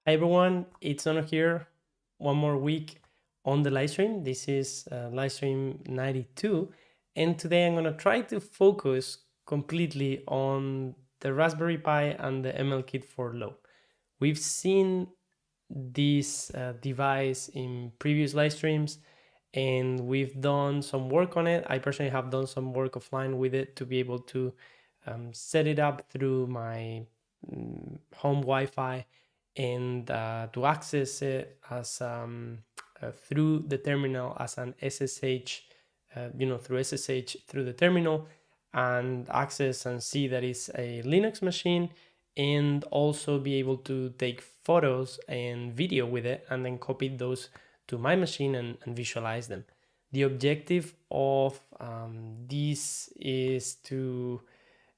Hi everyone, it's Ono here. One more week on the live stream. This is live stream 92, and today I'm gonna try to focus completely on the Raspberry Pi and the ML kit for low. We've seen this device in previous live streams, and we've done some work on it. I personally have done some work offline with it to be able to set it up through my home Wi-Fi and to access it as through the terminal as an SSH, through SSH through the terminal, and access and see that it's a Linux machine, and also be able to take photos and video with it and then copy those to my machine and visualize them. The objective of this is to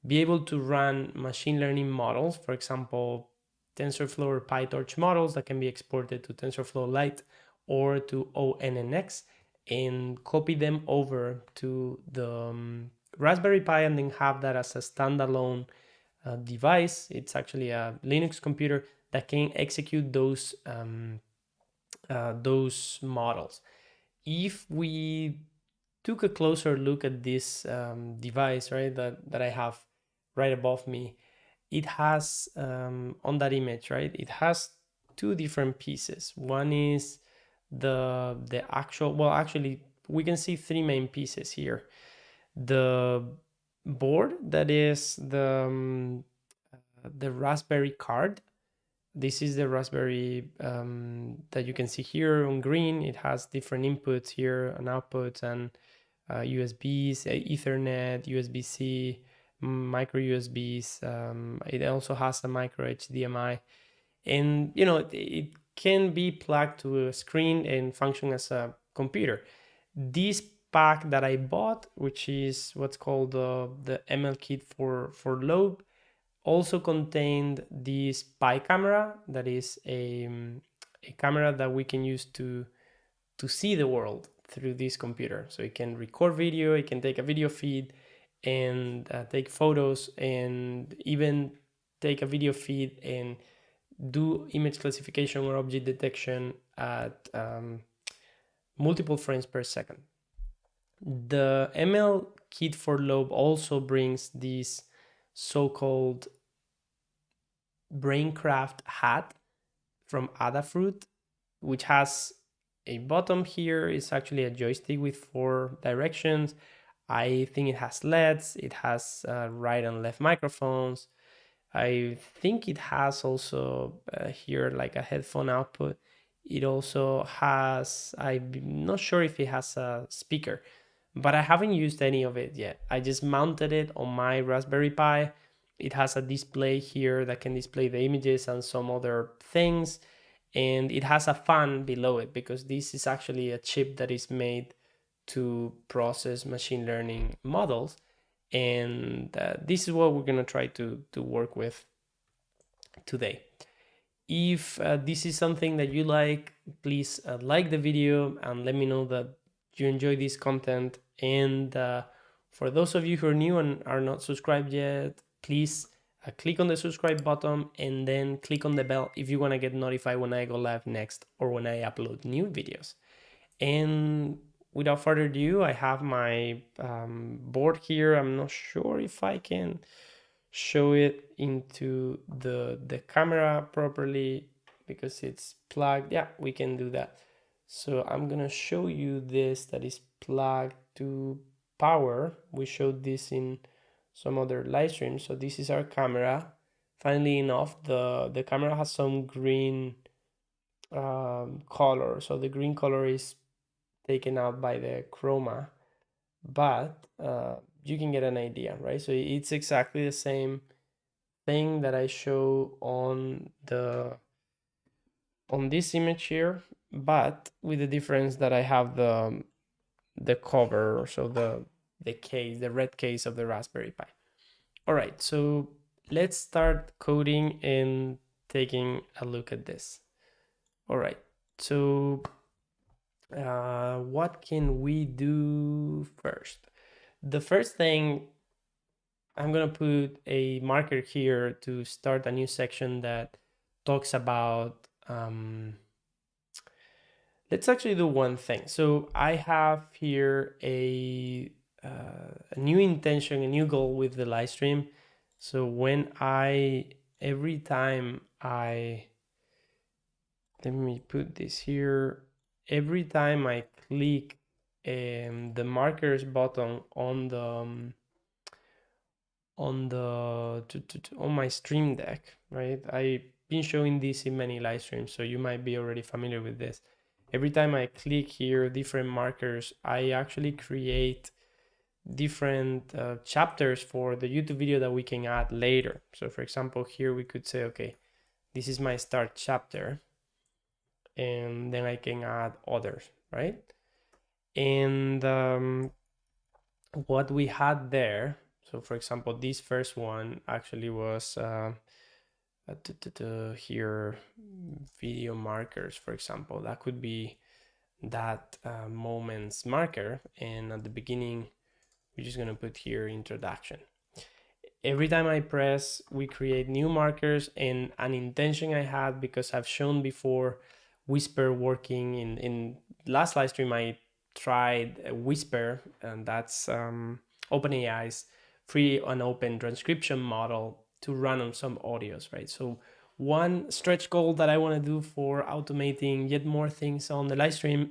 be able to run machine learning models, for example, TensorFlow or PyTorch models that can be exported to TensorFlow Lite or to ONNX, and copy them over to the Raspberry Pi and then have that as a standalone device. It's actually a Linux computer that can execute those models. If we took a closer look at this device, right, that I have right above me, it has on that image, right, it has two different pieces. One is the actual, well, actually, we can see three main pieces here. The board, that is the Raspberry card. This is the Raspberry that you can see here on green. It has different inputs here and outputs, and USBs, Ethernet, USB-C, micro USBs. It also has a micro HDMI, and it can be plugged to a screen and function as a computer. This pack that I bought, which is what's called the ML kit for LOBE, also contained this spy camera, that is a camera that we can use to see the world through this computer. So it can record video, it can take a video feed, and take photos, and even take a video feed and do image classification or object detection at multiple frames per second. The ML kit for LOBE also brings this so-called Braincraft hat from Adafruit, which has a bottom here. It's actually a joystick with 4 directions. I think it has LEDs. It has right and left microphones. I think it has also here like a headphone output. It also has, I'm not sure if it has a speaker, but I haven't used any of it yet. I just mounted it on my Raspberry Pi. It has a display here that can display the images and some other things. And it has a fan below it because this is actually a chip that is made to process machine learning models. And this is what we're going to try to work with today. If this is something that you like, please like the video and let me know that you enjoy this content. And for those of you who are new and are not subscribed yet, please click on the subscribe button and then click on the bell if you want to get notified when I go live next or when I upload new videos. And without further ado, I have my board here. I'm not sure if I can show it into the camera properly because it's plugged. Yeah, we can do that. So I'm gonna show you this that is plugged to power. We showed this in some other live streams. So this is our camera. Funnily enough, the camera has some green color. So the green color is taken out by the chroma, but you can get an idea, right? So it's exactly the same thing that I show on this image here, but with the difference that I have the cover, so the case, the red case of the Raspberry Pi. All right, so let's start coding and taking a look at this. All right, so what can we do first? The first thing, I'm gonna put a marker here to start a new section that talks about let's actually do one thing. So I have here a new intention, a new goal with the live stream. So every time let me put this here, every time I click the markers button on on my stream deck, right? I've been showing this in many live streams, so you might be already familiar with this. Every time I click here different markers, I actually create different chapters for the YouTube video that we can add later. So for example, here we could say, okay, this is my start chapter, and then I can add others, right? And what we had there, so for example, this first one actually was here video markers, for example. That could be that moment's marker, and at the beginning we're just going to put here introduction. Every time I press, we create new markers, and an intention I had, because I've shown before Whisper working in last live stream. I tried Whisper, and that's OpenAI's free and open transcription model to run on some audios, right? So one stretch goal that I want to do for automating yet more things on the live stream,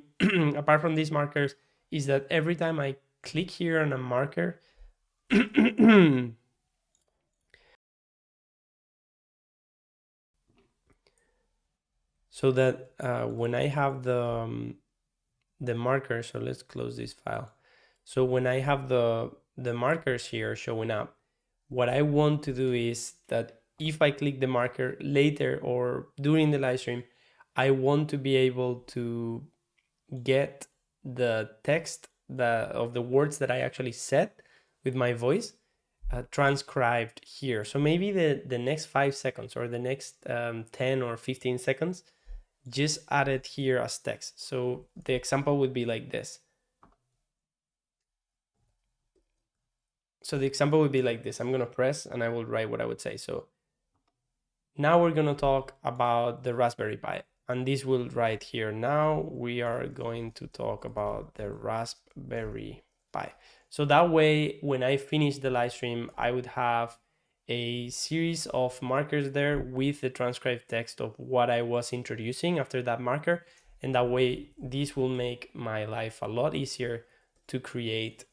apart from these markers, is that every time I click here on a marker, so that when I have the marker, so let's close this file. So when I have the markers here showing up, what I want to do is that if I click the marker later or during the live stream, I want to be able to get the text of the words that I actually said with my voice transcribed here. So maybe the next 5 seconds or the next 10 or 15 seconds, just add it here as text. So the example would be like this. So the example would be like this. I'm going to press and I will write what I would say. So now we're going to talk about the Raspberry Pi. And this will write here. Now we are going to talk about the Raspberry Pi. So that way, when I finish the live stream, I would have a series of markers there with the transcribed text of what I was introducing after that marker. And that way, this will make my life a lot easier to create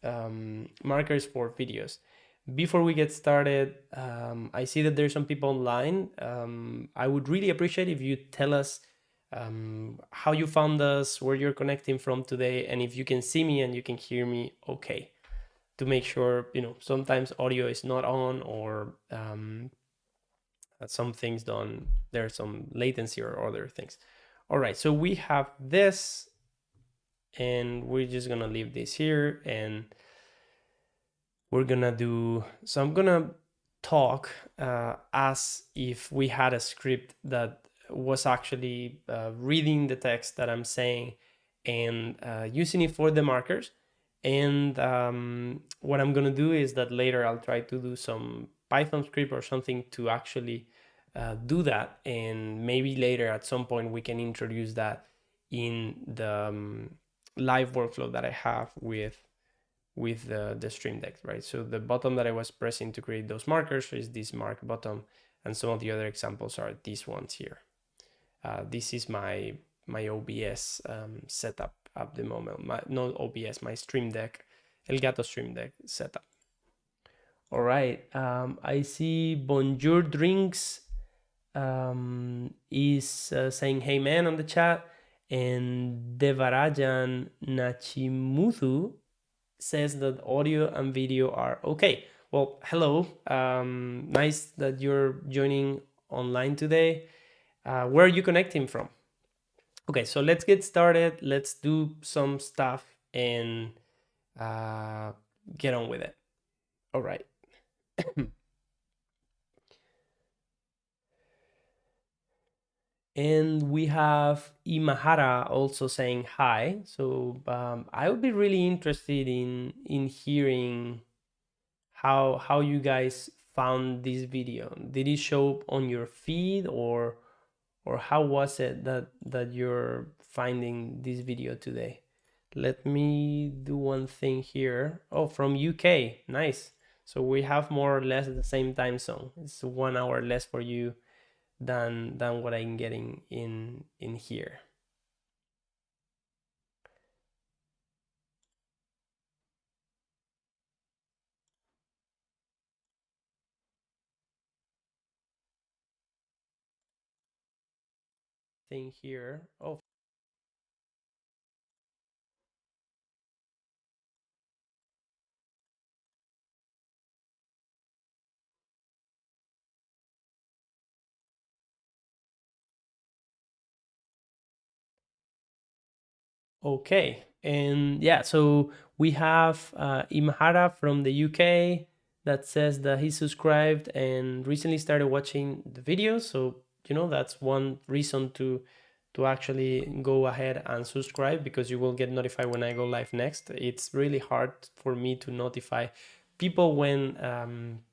markers for videos. Before we get started, I see that there's some people online. I would really appreciate if you tell us how you found us, where you're connecting from today, and if you can see me and you can hear me okay, to make sure, sometimes audio is not on, or some things don't, there's some latency or other things. All right, so we have this, and we're just gonna leave this here, and we're gonna do, so I'm gonna talk as if we had a script that was actually reading the text that I'm saying and using it for the markers. And what I'm gonna do is that later I'll try to do some Python script or something to actually do that, and maybe later at some point we can introduce that in the live workflow that I have with the stream deck, right? So the button that I was pressing to create those markers is this mark button, and some of the other examples are these ones here. This is my OBS setup at the moment. Not OBS, my stream deck, Elgato stream deck setup. All right, I see Bonjour Drinks is saying hey man on the chat, and Devarajan Nachimuthu says that audio and video are okay. Well, hello. Nice that you're joining online today. Where are you connecting from? Okay, so let's get started. Let's do some stuff and get on with it. All right. And we have Imahara also saying hi. So I would be really interested in hearing how you guys found this video. Did it show up on your feed, or or how was it that you're finding this video today? Let me do one thing here. Oh, from UK. Nice. So we have more or less the same time zone. It's 1 hour less for you than what I'm getting in here. Thing here. Oh, okay. And yeah, so we have Imhara from the UK that says that he subscribed and recently started watching the videos. So, that's one reason to actually go ahead and subscribe, because you will get notified when I go live next. It's really hard for me to notify people when I'm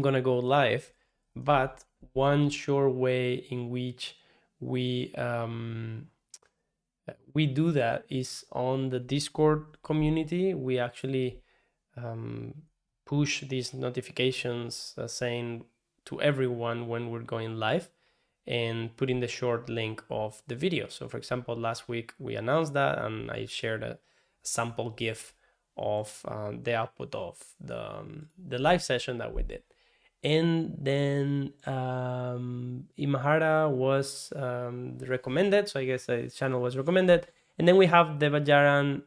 gonna go live, but one sure way in which we we do that is on the Discord community. We actually um, push these notifications saying to everyone when we're going live, and put in the short link of the video. So for example, last week we announced that, and I shared a sample GIF of the output of the live session that we did. And then Imahara was recommended, so I guess the channel was recommended. And then we have Devajaran,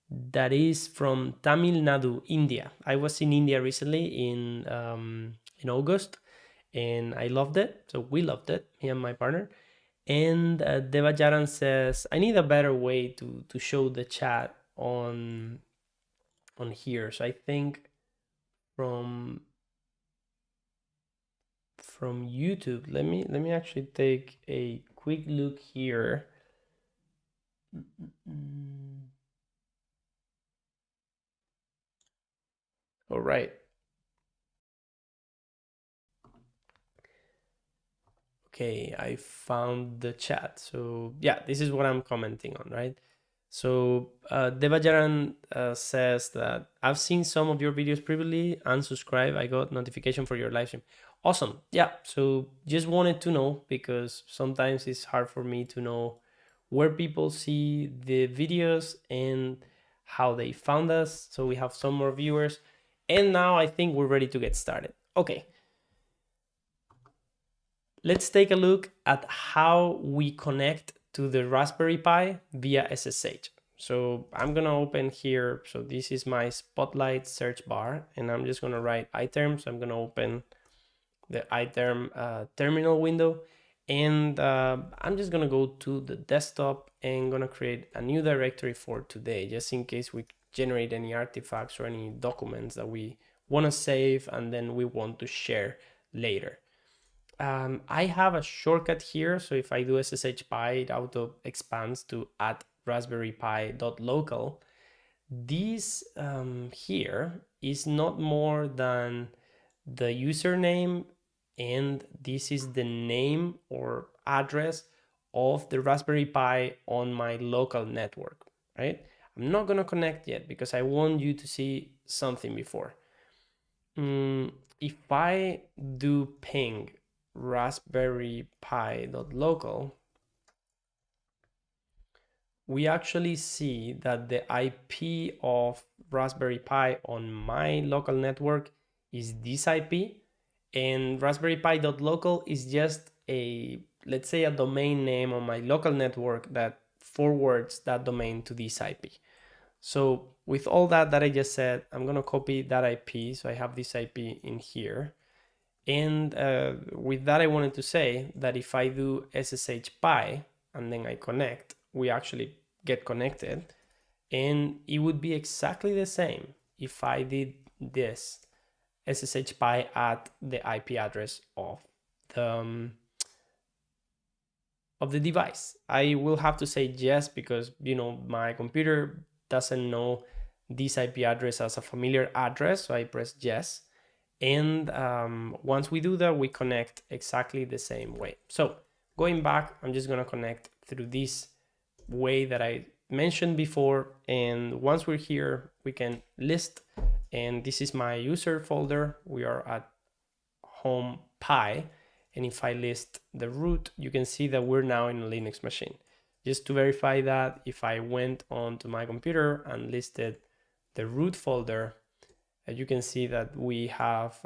that is from Tamil Nadu, India. I was in India recently in August, and I loved it. So we loved it, me and my partner. And Devajaran says, I need a better way to show the chat on here. So I think from YouTube, let me actually take a quick look here. All right. Okay, I found the chat. So yeah, this is what I'm commenting on, right? So Devajaran says that I've seen some of your videos previously, unsubscribe. I got notification for your live stream. Awesome. Yeah. So just wanted to know, because sometimes it's hard for me to know where people see the videos and how they found us. So we have some more viewers. And now I think we're ready to get started. Okay. Let's take a look at how we connect to the Raspberry Pi via SSH. So I'm gonna open here. So this is my Spotlight search bar, and I'm just gonna write iTerm. So I'm gonna open the iTerm terminal window, and I'm just gonna go to the desktop and gonna create a new directory for today, just in case we generate any artifacts or any documents that we wanna save and then we want to share later. I have a shortcut here, so if I do SSH Pi, it auto expands to at raspberrypi.local. This here is not more than the username, and this is the name or address of the Raspberry Pi on my local network, right? I'm not gonna connect yet because I want you to see something before. If I do ping Raspberry Pi.local, we actually see that the IP of Raspberry Pi on my local network is this IP, and Raspberry Pi.local is just let's say a domain name on my local network that forwards that domain to this IP. So with all that I just said, I'm gonna copy that IP. So I have this IP in here. And with that, I wanted to say that if I do SSH Pi and then I connect, we actually get connected. And it would be exactly the same if I did this SSH Pi at the IP address of the device. I will have to say yes, because my computer doesn't know this IP address as a familiar address, so I press yes. And once we do that, we connect exactly the same way. So going back, I'm just gonna connect through this way that I mentioned before. And once we're here, we can list, and this is my user folder. We are at home Pi. And if I list the root, you can see that we're now in a Linux machine. Just to verify that, if I went onto my computer and listed the root folder, you can see that we have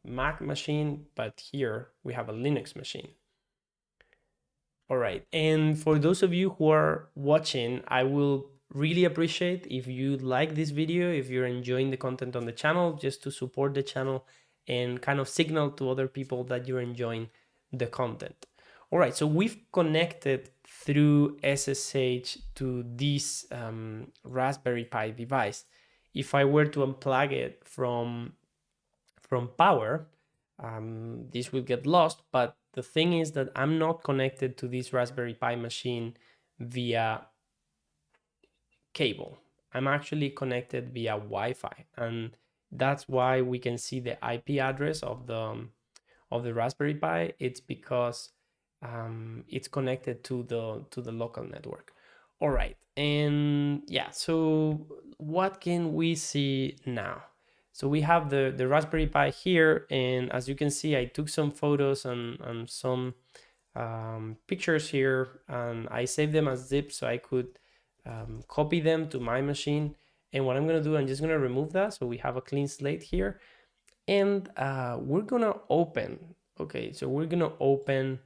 Mac machine, but here we have a Linux machine. All right, and for those of you who are watching, I will really appreciate if you like this video, if you're enjoying the content on the channel, just to support the channel and kind of signal to other people that you're enjoying the content. All right, so we've connected through SSH to this Raspberry Pi device. If I were to unplug it from power, this will get lost. But the thing is that I'm not connected to this Raspberry Pi machine via cable. I'm actually connected via Wi-Fi, and that's why we can see the IP address of the Raspberry Pi. It's because it's connected to the local network. All right, and yeah, so what can we see now? So we have the Raspberry Pi here, and as you can see, I took some photos and some pictures here, and I saved them as zip so I could copy them to my machine. And what I'm gonna do, I'm just gonna remove that so we have a clean slate here, and we're gonna open. Okay, so we're gonna open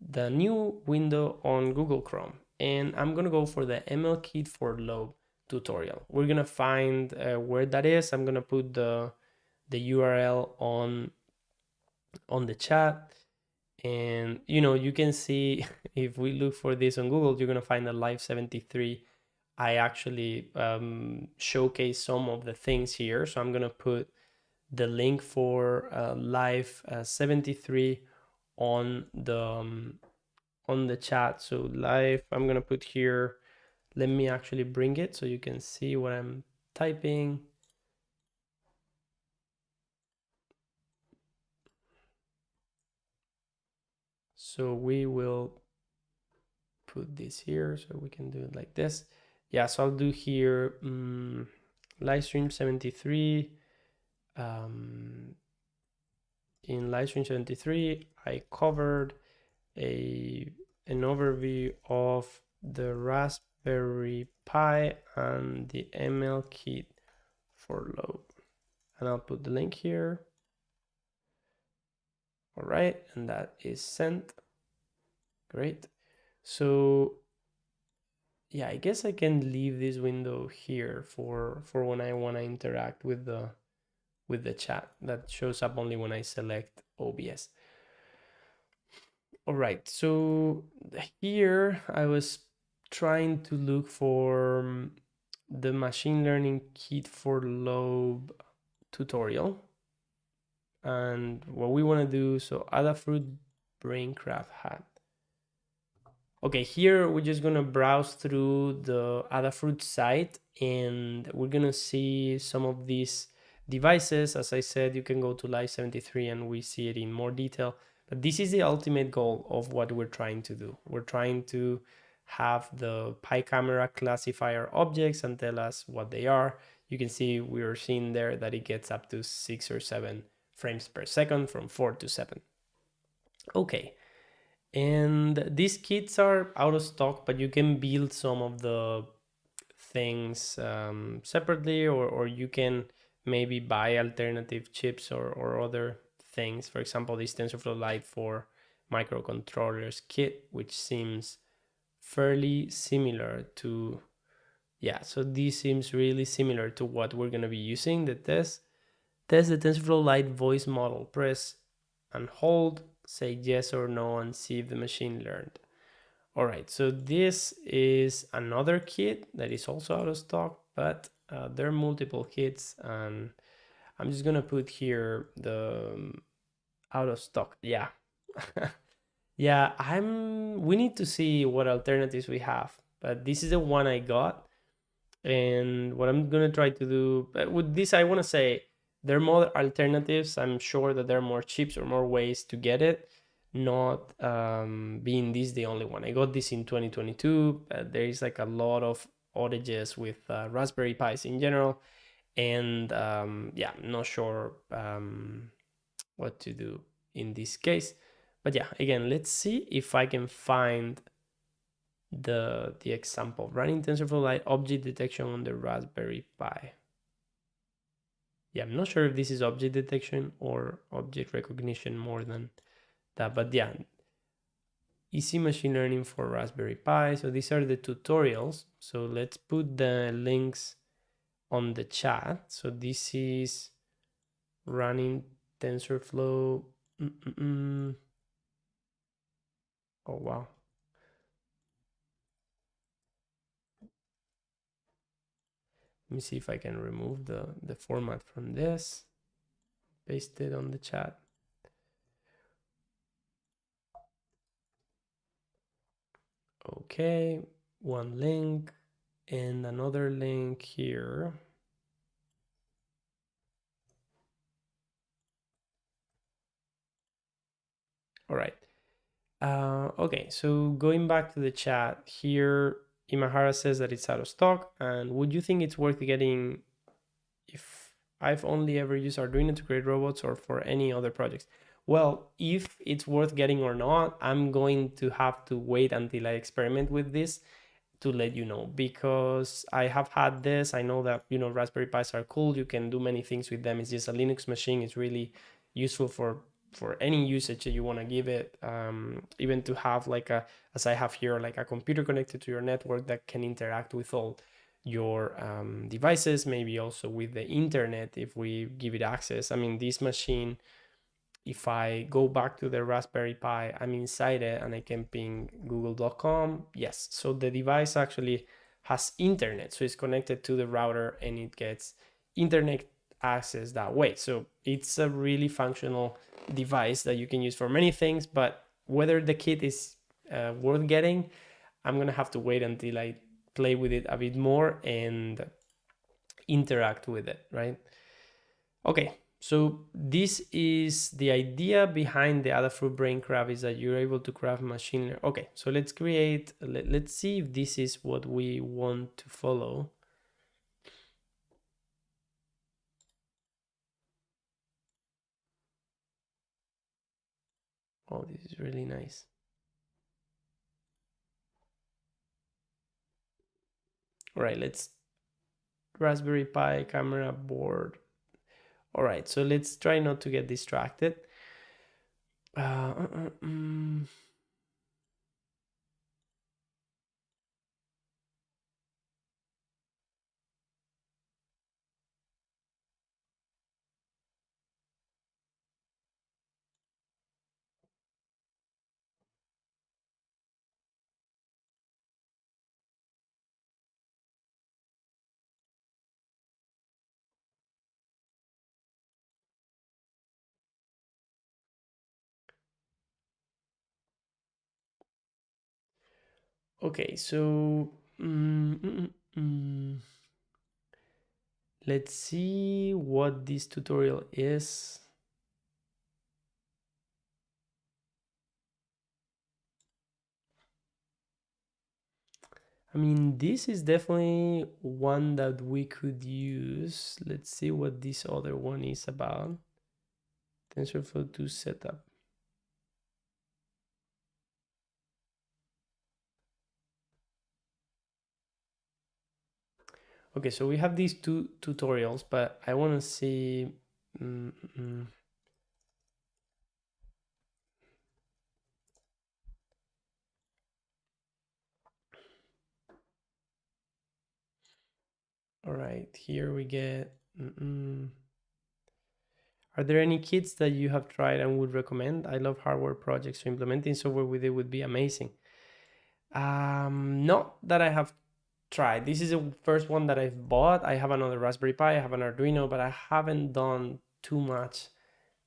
the new window on Google Chrome, and I'm gonna go for the ML Kit for LOBE tutorial. We're gonna find where that is. I'm gonna put the URL on the chat, and you can see if we look for this on Google, you're gonna find a Live 73. I actually showcase some of the things here, so I'm gonna put the link for Live 73 on the chat. So live, I'm gonna put here, let me actually bring it so you can see what I'm typing. So we will put this here so we can do it like this. Yeah, so I'll do here livestream 73. In livestream 73, I covered an overview of the Raspberry Pi and the ML Kit for LOBE. And I'll put the link here. All right, and that is sent. Great. So yeah, I guess I can leave this window here for when I want to interact with the chat. That shows up only when I select OBS. All right, so here I was trying to look for the machine learning kit for LOBE tutorial. And what we want to do, so Adafruit Braincraft hat. Okay, here we're just gonna browse through the Adafruit site, and we're gonna see some of these devices. As I said, you can go to Live 73 and we see it in more detail. But this is the ultimate goal of what we're trying to do. We're trying to have the Pi camera classify our objects and tell us what they are. You can see we're seeing there that it gets up to 6 or 7 frames per second, from 4 to 7. Okay, and these kits are out of stock, but you can build some of the things separately, or you can maybe buy alternative chips or other things. For example, this TensorFlow Lite for microcontrollers kit, which seems fairly similar to, yeah, so this seems really similar to what we're going to be using. The test the TensorFlow Lite voice model. Press and hold, say yes or no, and see if the machine learned. All right, so this is another kit that is also out of stock, but there are multiple kits, and I'm just gonna put here the out of stock. Yeah. Yeah, we need to see what alternatives we have, but this is the one I got. And what I'm gonna try to do with this, I want to say there are more alternatives. I'm sure that there are more chips or more ways to get it, not being this the only one. I got this in 2022. There is like a lot of outages with Raspberry Pis in general, and yeah, I'm not sure what to do in this case. But yeah, again, let's see if I can find the example running TensorFlow Lite object detection on the Raspberry Pi. Yeah, I'm not sure if this is object detection or object recognition more than that, but yeah, easy machine learning for Raspberry Pi. So these are the tutorials. So let's put the links on the chat. So this is running TensorFlow. Oh wow. Let me see if I can remove the format from this. Paste it on the chat. Okay, one link and another link here. All right. Okay, so going back to the chat here, Imahara says that it's out of stock. And would you think it's worth getting if I've only ever used Arduino to create robots or for any other projects? Well, if it's worth getting or not, I'm going to have to wait until I experiment with this to let you know, because I have had this. I know that, Raspberry Pis are cool. You can do many things with them. It's just a Linux machine. It's really useful for any usage that you want to give it. Even to have like as I have here, like a computer connected to your network that can interact with all your devices, maybe also with the internet if we give it access. I mean, this machine, if I go back to the Raspberry Pi, I'm inside it and I can ping google.com. Yes, so the device actually has internet. So it's connected to the router and it gets internet access that way. So it's a really functional device that you can use for many things, but whether the kit is worth getting, I'm going to have to wait until I play with it a bit more and interact with it, right? Okay, so this is the idea behind the Adafruit Braincraft, is that you're able to craft machine learning. Okay, so let's create, let's see if this is what we want to follow. Oh, this is really nice. All right, let's Raspberry Pi camera board. All right, so let's try not to get distracted. Uh, uh, uh, mm. Okay, so let's see what this tutorial is. I mean, this is definitely one that we could use. Let's see what this other one is about. TensorFlow 2 setup. Okay, so we have these two tutorials, but I want to see. Mm, mm. All right, here we get. Are there any kits that you have tried and would recommend? I love hardware projects, so implementing software with it would be amazing. Not that I have tried. This is the first one that I've bought. I have another Raspberry Pi, I have an Arduino, but I haven't done too much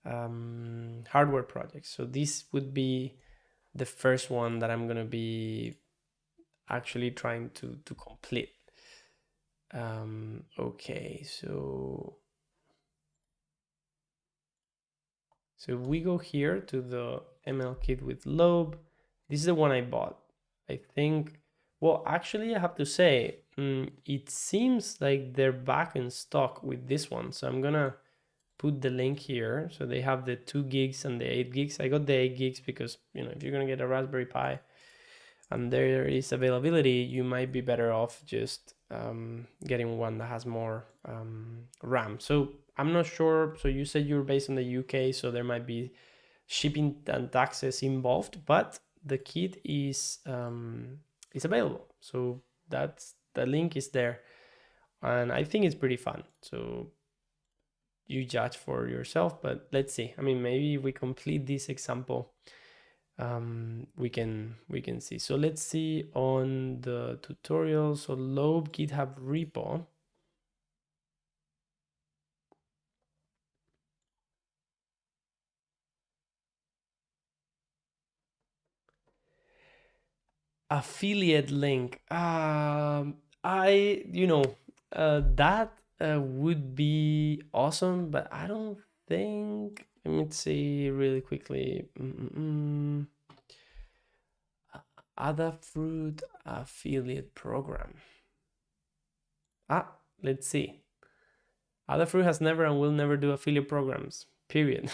hardware projects. So this would be the first one that I'm gonna be actually trying to complete. Okay, so So if we go here to the ML kit with Lobe, this is the one I bought. I think, well, actually I have to say, it seems like they're back in stock with this one. So I'm gonna put the link here. So they have the 2 gigs and the 8 gigs. I got the 8 gigs because, if you're gonna get a Raspberry Pi and there is availability, you might be better off just getting one that has more RAM. So I'm not sure. So you said you're based in the UK, so there might be shipping and taxes involved, but the kit is available. So that's the link is there, and I think it's pretty fun. So you judge for yourself, but let's see. I mean, maybe if we complete this example, we can see. So let's see on the tutorial. So Lobe GitHub repo. Affiliate link. That would be awesome, but I don't think. Let me see really quickly. Adafruit affiliate program. Let's see. Adafruit has never and will never do affiliate programs. Period.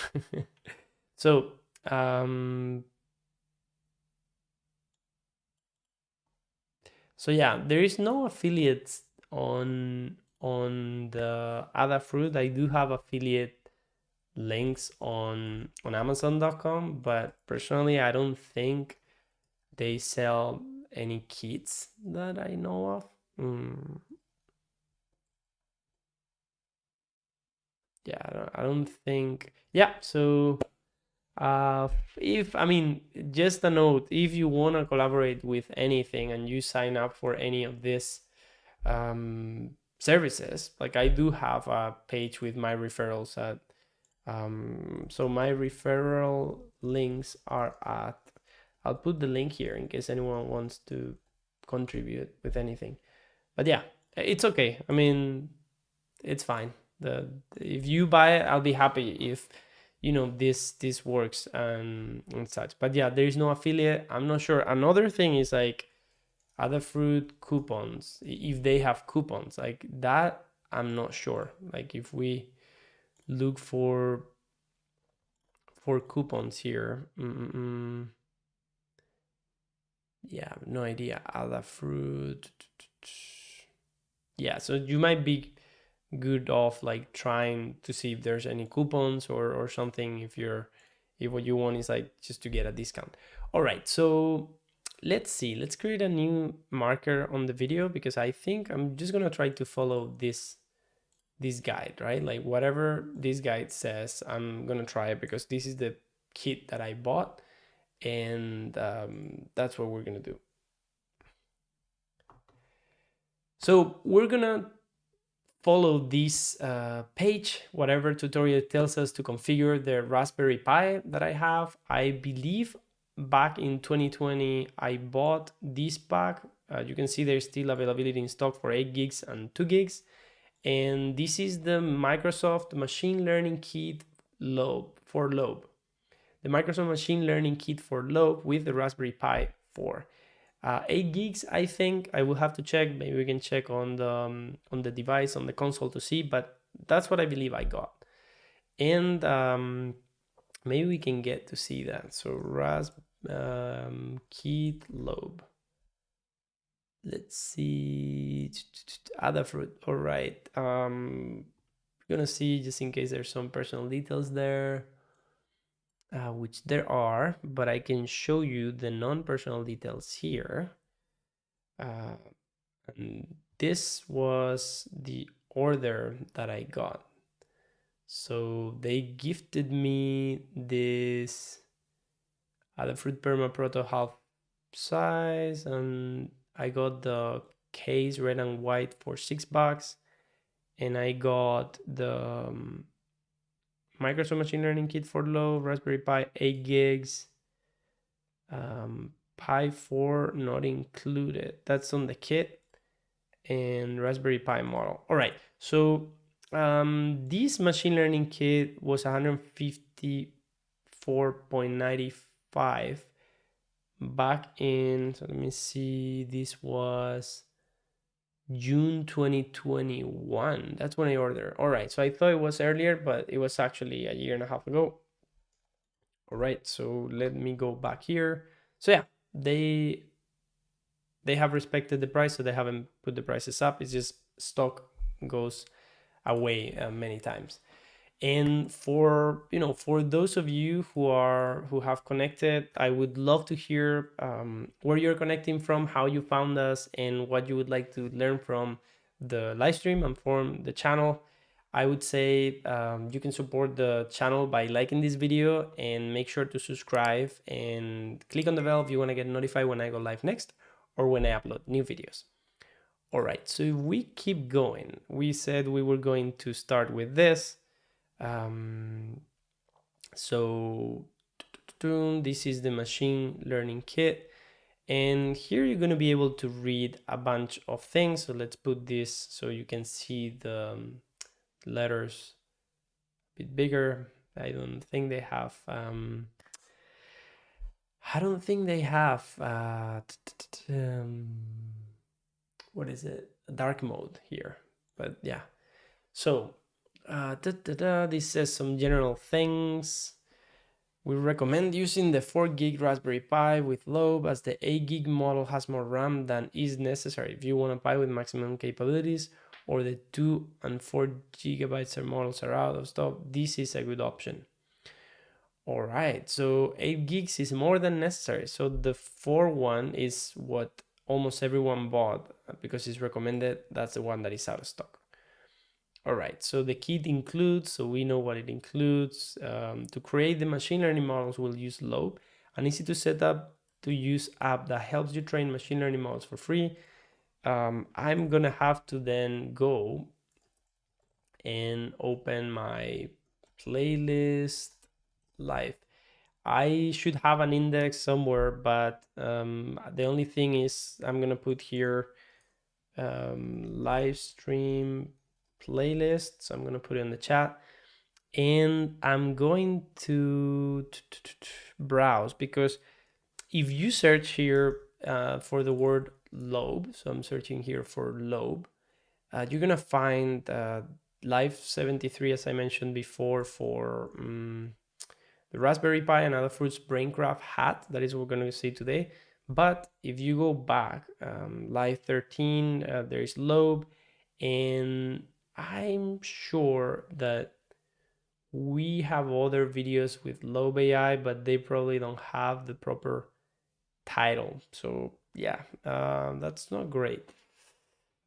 So so yeah, there is no affiliates on the Adafruit. I do have affiliate links on Amazon.com, but personally, I don't think they sell any kits that I know of. Yeah, I don't think. Yeah, so if I mean, just a note, if you want to collaborate with anything and you sign up for any of these services, like I do have a page with my referrals at so my referral links are at, I'll put the link here in case anyone wants to contribute with anything. But yeah, it's okay. I mean, it's fine. If you buy it, I'll be happy if this works and such. But yeah, there is no affiliate. I'm not sure. Another thing is like Adafruit coupons, if they have coupons like that, I'm not sure. Like if we look for coupons here, yeah, no idea. Adafruit, yeah, so you might be good off like trying to see if there's any coupons or something, if what you want is like just to get a discount. All right, so let's see, let's create a new marker on the video, because I think I'm just gonna try to follow this guide, right? Like whatever this guide says, I'm gonna try it, because this is the kit that I bought, and that's what we're gonna do. So we're gonna follow this page, whatever tutorial tells us to configure the Raspberry Pi that I have. I believe back in 2020, I bought this pack. You can see there's still availability in stock for 8 gigs and 2 gigs. And this is the Microsoft Machine Learning Kit for Lobe. The Microsoft Machine Learning Kit for Lobe with the Raspberry Pi 4. 8 gigs, I think. I will have to check. Maybe we can check on the device, on the console to see, but that's what I believe I got. And maybe we can get to see that. So Kit Lobe. Let's see. Adafruit. All right. We're gonna see, just in case there's some personal details there. Which there are, but I can show you the non-personal details here. And this was the order that I got. So they gifted me this Adafruit Perma Proto half size, and I got the case red and white for $6, and I got the Microsoft Machine Learning Kit for Lobe, Raspberry Pi 8 gigs, Pi 4 not included. That's on the kit, and Raspberry Pi model. All right, so this machine learning kit was 150 4.95 back in, so let me see, this was June 2021. That's when I ordered. All right, so I thought it was earlier, but it was actually a year and a half ago. All right, so let me go back here. So yeah, they have respected the price, so they haven't put the prices up. It's just stock goes away many times. And for for those of you who have connected, I would love to hear where you're connecting from, how you found us, and what you would like to learn from the live stream and from the channel. I would say you can support the channel by liking this video, and make sure to subscribe and click on the bell if you want to get notified when I go live next or when I upload new videos. All right, so if we keep going, we said we were going to start with this. So this is the machine learning kit, and here you're going to be able to read a bunch of things. So let's put this so you can see the letters a bit bigger. I don't think they have what is it, dark mode here, but yeah. So this says some general things. We recommend using the 4 gig Raspberry Pi with LOBE, as the 8 gig model has more RAM than is necessary if you want a Pi with maximum capabilities, or the 2 and 4 gigabytes models are out of stock. This is a good option. All right, so 8 gigs is more than necessary. So the 4 one is what almost everyone bought because it's recommended. That's the one that is out of stock. All right, so the kit includes, so we know what it includes. To create the machine learning models, we'll use LOBE, an easy to set up to use app that helps you train machine learning models for free. I'm gonna have to then go and open my playlist live. I should have an index somewhere, but the only thing is I'm gonna put here live stream playlist. So I'm gonna put it in the chat, and I'm going to browse, because if you search here for the word LOBE, so I'm searching here for LOBE, you're gonna find Live 73, as I mentioned before, for the Raspberry Pi and Adafruit's Braincraft hat. That is what we're going to see today. But if you go back, Live 13, there is LOBE, and I'm sure that we have other videos with LOBE AI, but they probably don't have the proper title. So yeah, that's not great.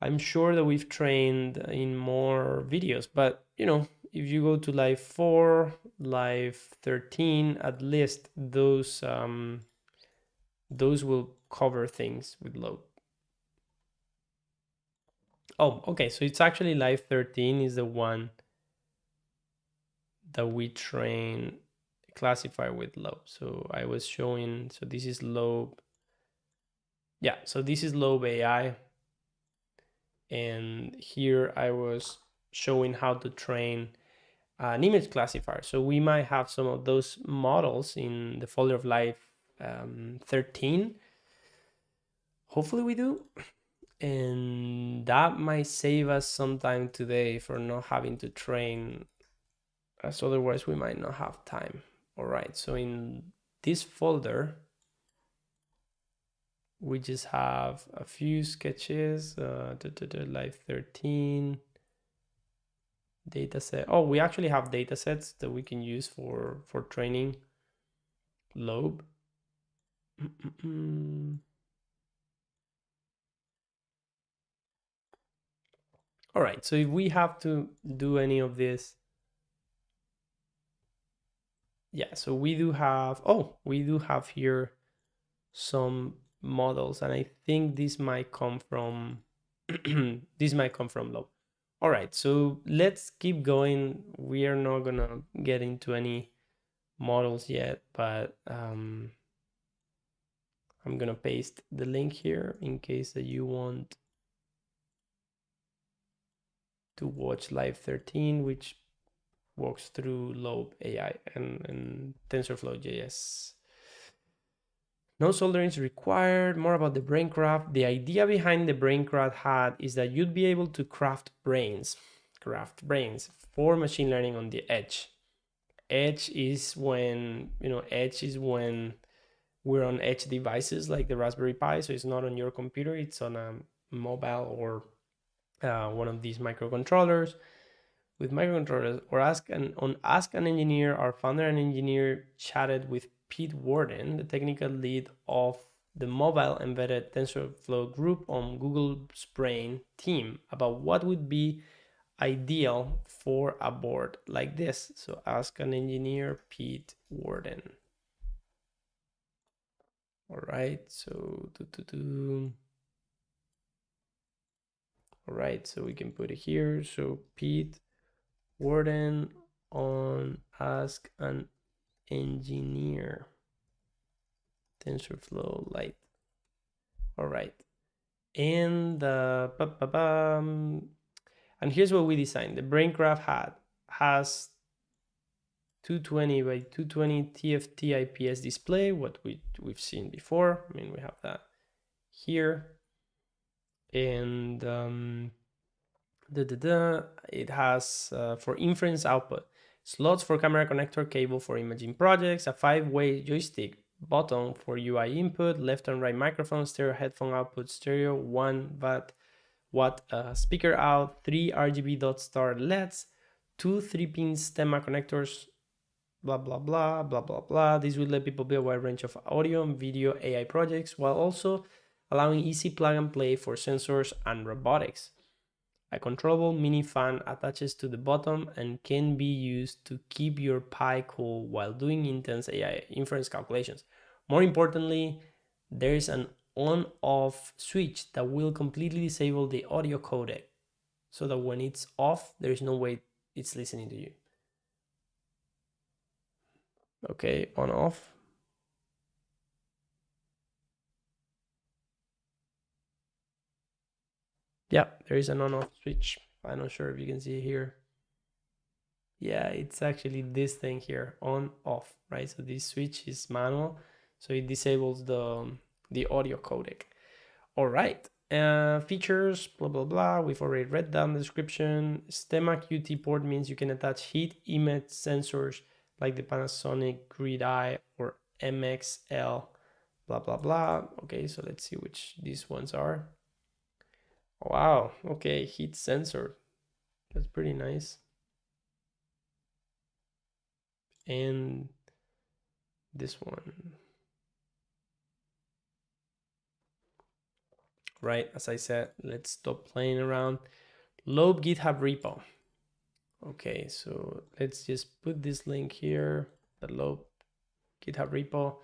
I'm sure that we've trained in more videos, but if you go to live 4, live 13, at least those will cover things with LOBE. Oh, okay, so it's actually live 13 is the one that we train classify with LOBE. So I was showing, so this is LOBE. Yeah, so this is LOBE AI. And here I was showing how to train an image classifier. So we might have some of those models in the folder of live 13. Hopefully we do. And that might save us some time today for not having to train, as otherwise we might not have time. All right, so in this folder, we just have a few sketches, live 13, dataset. Oh, we actually have datasets that we can use for training LOBE. All right, so if we have to do any of this, yeah, so we do have, we do have here some models, and I think this might come from this might come from LOBE. All right, so let's keep going. We are not gonna get into any models yet, but I'm gonna paste the link here in case that you want to watch live 13, which walks through LOBE AI and TensorFlow JS. No soldering is required. More about the braincraft. The idea behind the braincraft hat is that you'd be able to craft brains for machine learning on the edge. Edge is when, edge is when we're on edge devices like the Raspberry Pi. So it's not on your computer, it's on a mobile or one of these microcontrollers. With microcontrollers, or Ask an Engineer, our founder and engineer chatted with Pete Warden, the technical lead of the mobile embedded TensorFlow group on Google's Brain team, about what would be ideal for a board like this. So Ask an Engineer, Pete Warden. All right, so all right, so we can put it here. So Pete Warden on Ask an Engineer, TensorFlow Lite. All right, and and here's what we designed. The braincraft hat has 220 by 220 TFT IPS display, what we've seen before. I mean, we have that here, and it has for inference output, slots for camera connector, cable for imaging projects, a 5-way joystick, button for UI input, left and right microphone, stereo headphone output, stereo, 1 watt speaker out, 3 RGB dot star LEDs, 2 3-pin stemma connectors, blah blah blah blah blah blah. This will let people build a wide range of audio and video AI projects while also allowing easy plug and play for sensors and robotics. A controllable mini fan attaches to the bottom and can be used to keep your Pi cool while doing intense AI inference calculations. More importantly, there is an on-off switch that will completely disable the audio codec so that when it's off, there is no way it's listening to you. Okay, on off. Yeah, there is an on-off switch. I'm not sure if you can see it here. Yeah, it's actually this thing here, on off, right? So this switch is manual, so it disables the audio codec. All right, features, blah blah blah. We've already read down the description. Stemma QT port means you can attach heat image sensors like the Panasonic Grid Eye or MXL, blah blah blah. Okay, so let's see which these ones are. Wow, okay, heat sensor, that's pretty nice. And this one, right? As I said, let's stop playing around. LOBE GitHub repo. Okay, so let's just put this link here, the LOBE GitHub repo,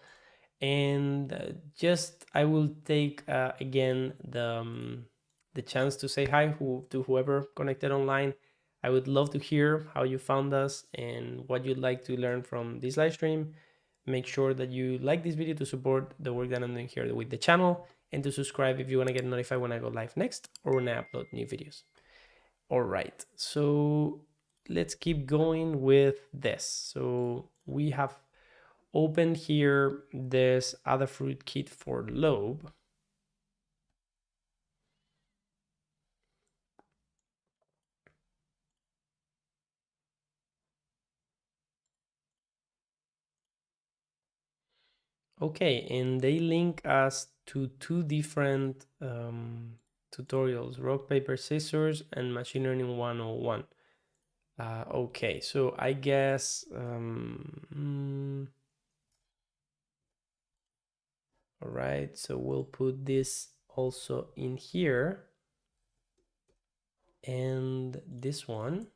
and just I will take again the chance to say hi to whoever connected online. I would love to hear how you found us and what you'd like to learn from this live stream. Make sure that you like this video to support the work that I'm doing here with the channel, and to subscribe if you want to get notified when I go live next or when I upload new videos. All right, so let's keep going with this. So we have opened here this Adafruit kit for LOBE. Okay, and they link us to 2 different tutorials, rock, paper, scissors, and machine learning 101. Okay, so I guess, all right, so we'll put this also in here, and this one.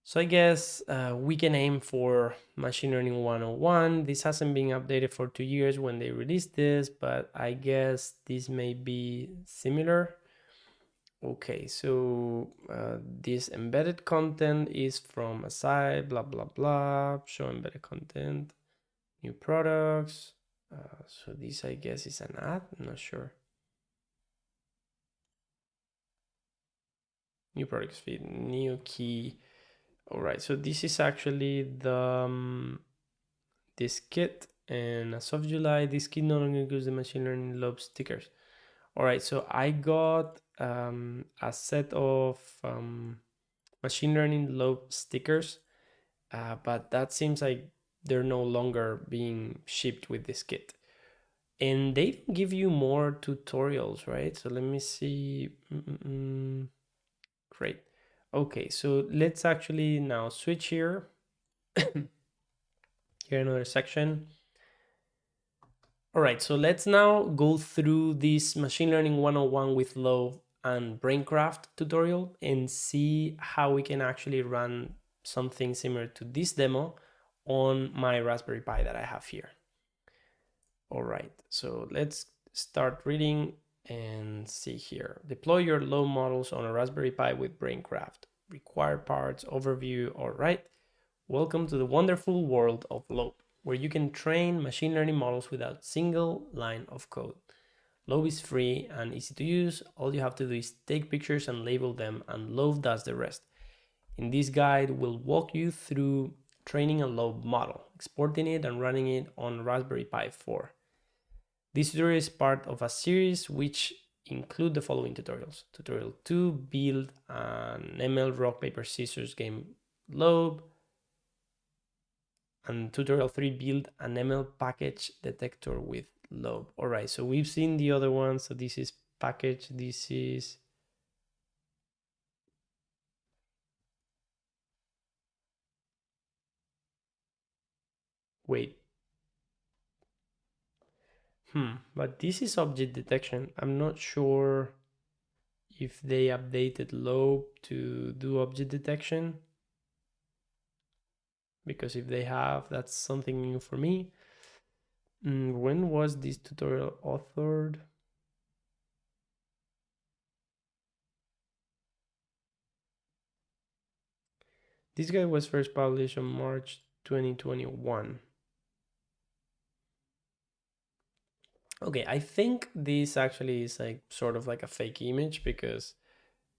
So I guess we can aim for machine learning 101. This hasn't been updated for 2 years when they released this, but I guess this may be similar. Okay, so this embedded content is from Asai, blah, blah, blah, show embedded content, new products, So this, I guess, is an ad. I'm not sure. New products feed, new key. All right, so this is actually the this kit, and as of July, this kit no longer includes the machine learning lobe stickers. All right, so I got a set of machine learning lobe stickers, but that seems like they're no longer being shipped with this kit. And they give you more tutorials, right? So let me see. Great. Okay, so let's actually now switch here. Here another section. All right, so let's now go through this machine learning 101 with Lobe and Braincraft tutorial and see how we can actually run something similar to this demo on my Raspberry Pi that I have here. All right, so let's start reading and see here. Deploy your Lobe models on a Raspberry Pi with Braincraft. Required parts, overview. All right, welcome to the wonderful world of Lobe, where you can train machine learning models without a single line of code. Lobe is free and easy to use. All you have to do is take pictures and label them, and Lobe does the rest. In this guide, we'll walk you through training a Lobe model, exporting it and running it on Raspberry Pi 4. This tutorial is part of a series which include the following tutorials. Tutorial 2, build an ML rock, paper, scissors game Lobe. And tutorial 3, build an ML package detector with Lobe. All right, so we've seen the other one. So this is package, this is wait. But this is object detection. I'm not sure if they updated Lobe to do object detection, because if they have, that's something new for me. When was this tutorial authored? This guy was first published on March 2021. Okay, I think this actually is like sort of like a fake image, because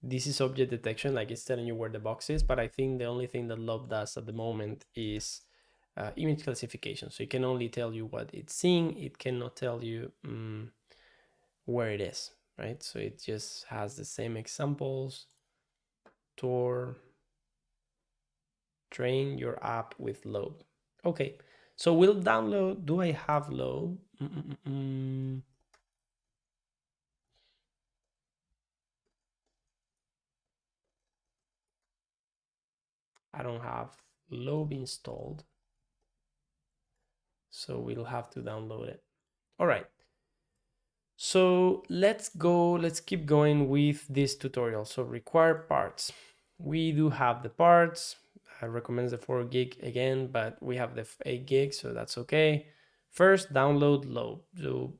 this is object detection, like it's telling you where the box is, but I think the only thing that Lobe does at the moment is image classification. So it can only tell you what it's seeing, it cannot tell you where it is, right? So it just has the same examples. Tor, train your app with Lobe. Okay, so we'll download. Do I have Lobe? I don't have Lobe installed, so we'll have to download it. All right, so let's keep going with this tutorial. So required parts, we do have the parts. I recommend the 4 gig again, but we have the 8 gig, so that's okay. First, download Lobe. So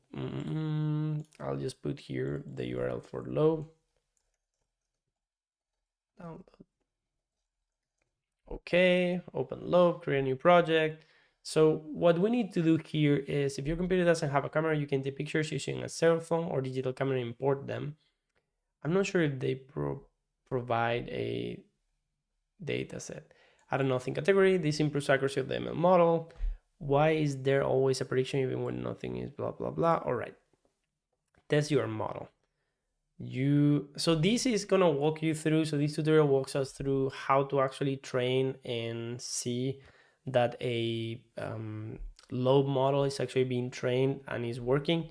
I'll just put here the URL for Lobe. Download. Okay, open Lobe, create a new project. So what we need to do here is, if your computer doesn't have a camera, you can take pictures using a cell phone or digital camera and import them. I'm not sure if they provide a data set. I don't know, think category. This improves accuracy of the ML model. Why is there always a prediction even when nothing is blah, blah, blah? All right. Test your model. So this is gonna walk you through. So this tutorial walks us through how to actually train and see that a Lobe model is actually being trained and is working.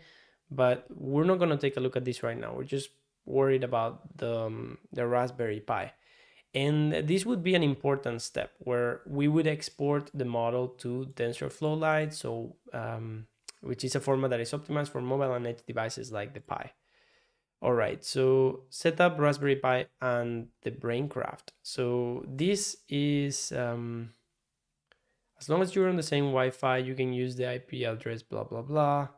But we're not gonna take a look at this right now. We're just worried about the Raspberry Pi. And this would be an important step where we would export the model to TensorFlow Lite, so which is a format that is optimized for mobile and edge devices like the Pi. All right, so set up Raspberry Pi and the Braincraft. So this is, as long as you're on the same Wi-Fi, you can use the IP address, blah, blah, blah.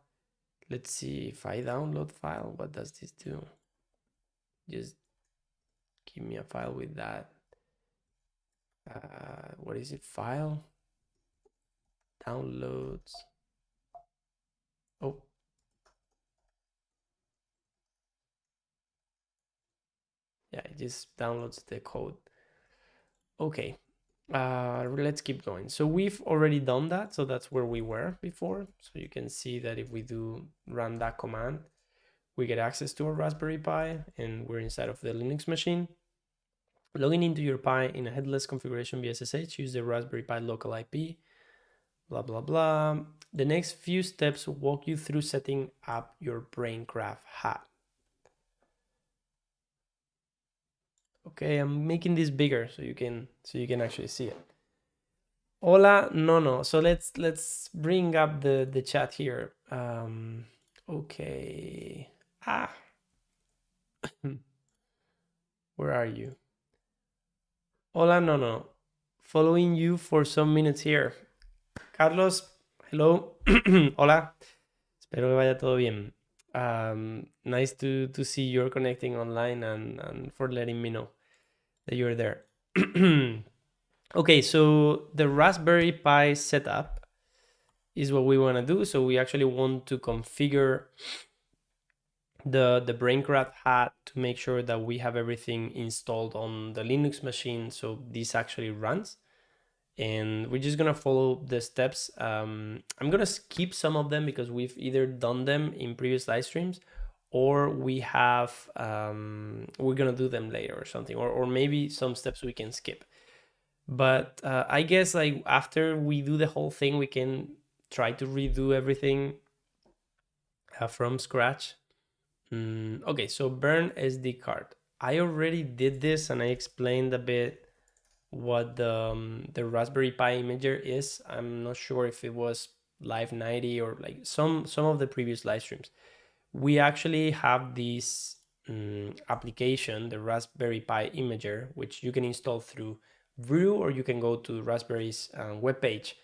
Let's see, if I download file, what does this do? Just give me a file with that. What is it? File, downloads. Oh, just downloads the code. Okay, let's keep going. So we've already done that. So that's where we were before. So you can see that if we do run that command, we get access to a Raspberry Pi and we're inside of the Linux machine. Logging into your Pi in a headless configuration via SSH, use the Raspberry Pi local IP, blah, blah, blah. The next few steps walk you through setting up your Braincraft hat. Okay, I'm making this bigger so you can actually see it. Hola, no. So let's bring up the chat here. Okay. Where are you? Hola, no. Following you for some minutes here. Carlos, hello. Hola. Espero que vaya todo bien. Nice to see you're connecting online and for letting me know that you're there. Okay, so the Raspberry Pi setup is what we want to do. So we actually want to configure the Braincraft hat to make sure that we have everything installed on the Linux machine so this actually runs. And we're just gonna follow the steps. I'm gonna skip some of them because we've either done them in previous live streams or we have we're gonna do them later or something, or maybe some steps we can skip. But I guess like after we do the whole thing, we can try to redo everything from scratch. Okay, so burn SD card. I already did this and I explained a bit what the Raspberry Pi imager is. I'm not sure if it was Live 90 or like some of the previous live streams. We actually have this application, the Raspberry Pi imager, which you can install through Brew or you can go to Raspberry's webpage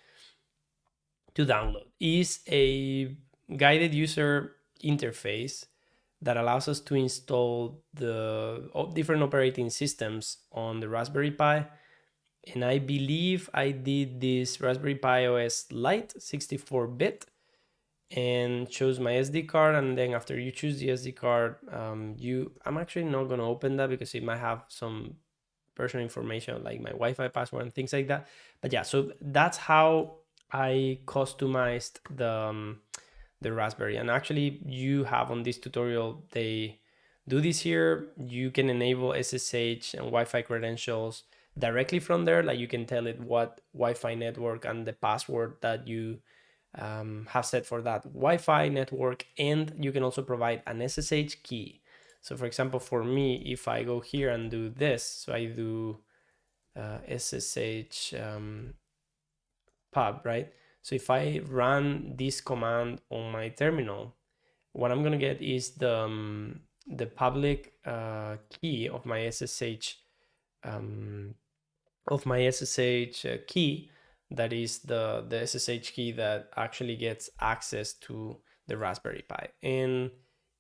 to download. Is a guided user interface that allows us to install the different operating systems on the Raspberry Pi. And I believe I did this Raspberry Pi OS Lite 64-bit and chose my SD card. And then after you choose the SD card, I'm actually not going to open that because it might have some personal information like my Wi-Fi password and things like that. But yeah, so that's how I customized the Raspberry. And actually you have on this tutorial, they do this here. You can enable SSH and Wi-Fi credentials directly from there. Like you can tell it what Wi-Fi network and the password that you have set for that Wi-Fi network. And you can also provide an SSH key. So for example, for me, if I go here and do this, so I do SSH pub, right? So if I run this command on my terminal, what I'm gonna get is the public key of my SSH key. That is the SSH key that actually gets access to the Raspberry Pi. And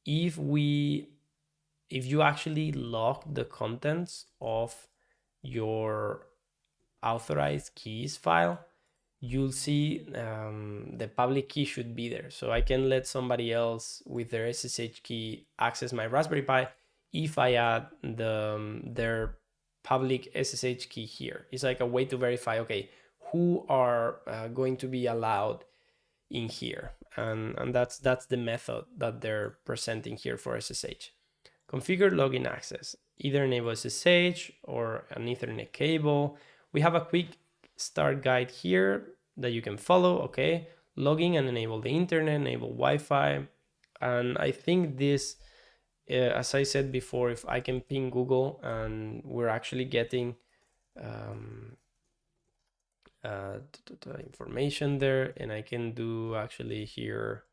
if you actually log the contents of your authorized keys file, you'll see the public key should be there. So I can let somebody else with their SSH key access my Raspberry Pi if I add their public SSH key here. It's like a way to verify, okay, who are going to be allowed in here. And that's the method that they're presenting here for SSH. Configure login access. Either enable SSH or an Ethernet cable. We have a quick start guide here that you can follow. Okay, logging and enable the internet, enable Wi-Fi. And I think this, as I said before, if I can ping Google and we're actually getting information there, and I can do actually here